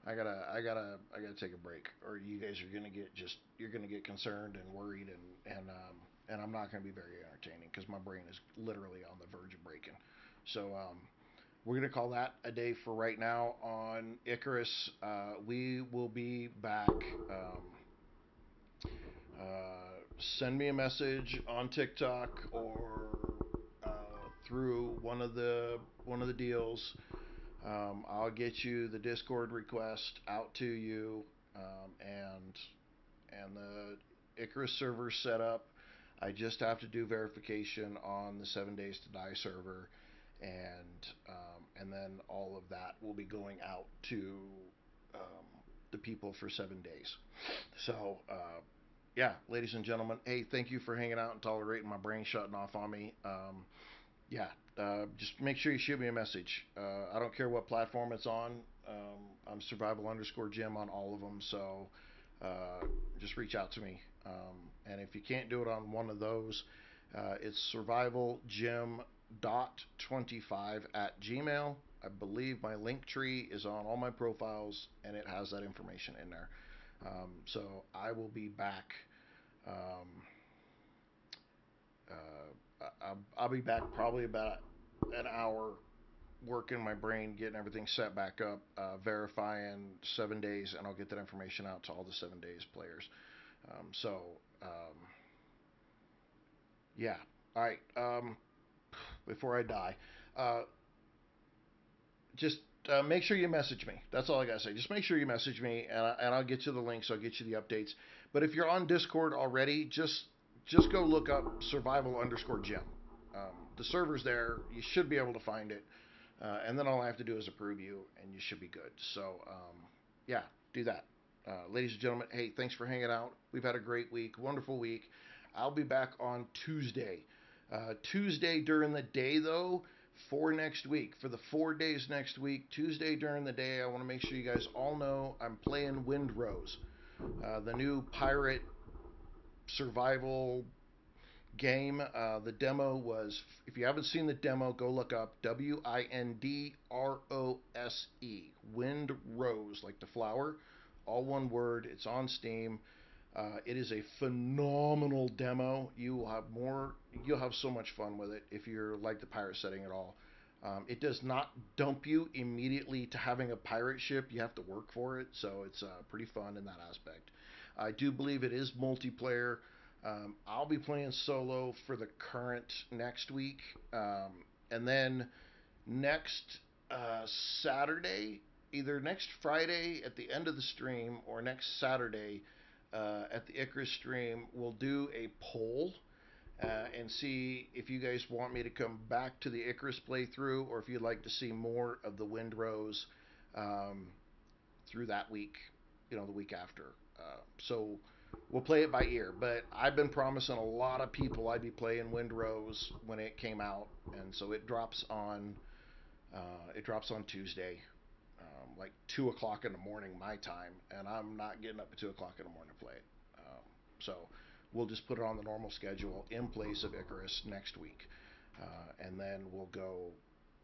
I gotta take a break, or you guys are gonna get just you're gonna get concerned and worried, and I'm not gonna be very entertaining because my brain is literally on the verge of breaking. So we're gonna call that a day for right now on Icarus. We will be back. Send me a message on TikTok or uh, through one of the deals. I'll get you the Discord request out to you, and the Icarus server set up. I just have to do verification on the 7 Days to Die server, and then all of that will be going out to um, the people for 7 days. So yeah, ladies and gentlemen, hey, thank you for hanging out and tolerating my brain shutting off on me. Yeah, just make sure you shoot me a message. I don't care what platform it's on. I'm survival underscore Jim on all of them. So just reach out to me. And if you can't do it on one of those, it's survival Jim dot 25 at gmail. I believe my link tree is on all my profiles and it has that information in there. So I will be back. Um, I'll be back probably about an hour working my brain, getting everything set back up, verifying 7 days, and I'll get that information out to all the 7 days players. So, yeah. All right. Before I die, uh, just make sure you message me. That's all I gotta say. Just make sure you message me, and I'll get you the links. I'll get you the updates. But if you're on Discord already, just go look up survival underscore Jim. The server's there. You should be able to find it. And then all I have to do is approve you, and you should be good. So, yeah, do that. Ladies and gentlemen, hey, thanks for hanging out. We've had a great week, wonderful week. I'll be back on Tuesday. Tuesday during the day, though, for next week, for the 4 days next week, Tuesday during the day, I want to make sure you guys all know I'm playing Windrose, the new pirate survival game. The demo was, if you haven't seen the demo, go look up Windrose, Wind Rose, like the flower, all one word. It's on Steam. It is a phenomenal demo. You'll have so much fun with it if you're like the pirate setting at all. It does not dump you immediately to having a pirate ship. You have to work for it, so it's pretty fun in that aspect. I do believe it is multiplayer. I'll be playing solo for the current next week, and then next Saturday, either next Friday at the end of the stream or next Saturday at the Icarus stream, we'll do a poll and see if you guys want me to come back to the Icarus playthrough or if you'd like to see more of the Windrose um, through that week, the week after. So we'll play it by ear. But I've been promising a lot of people I'd be playing Windrose when it came out, and so it drops on Tuesday, like 2 o'clock in the morning my time, and I'm not getting up at 2 o'clock in the morning to play it. So we'll just put it on the normal schedule in place of Icarus next week, and then we'll go.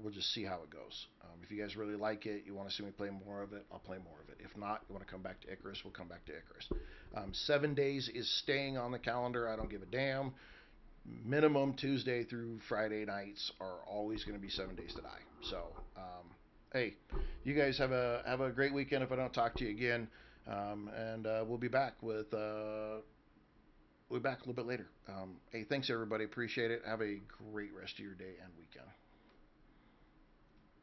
We'll just see how it goes. If you guys really like it, you want to see me play more of it, I'll play more of it. If not, you want to come back to Icarus, we'll come back to Icarus. 7 days is staying on the calendar. I don't give a damn. Minimum Tuesday through Friday nights are always going to be 7 days to die. So, hey, you guys have a great weekend. If I don't talk to you again, and we'll be back a little bit later. Hey, thanks everybody. Appreciate it. Have a great rest of your day and weekend.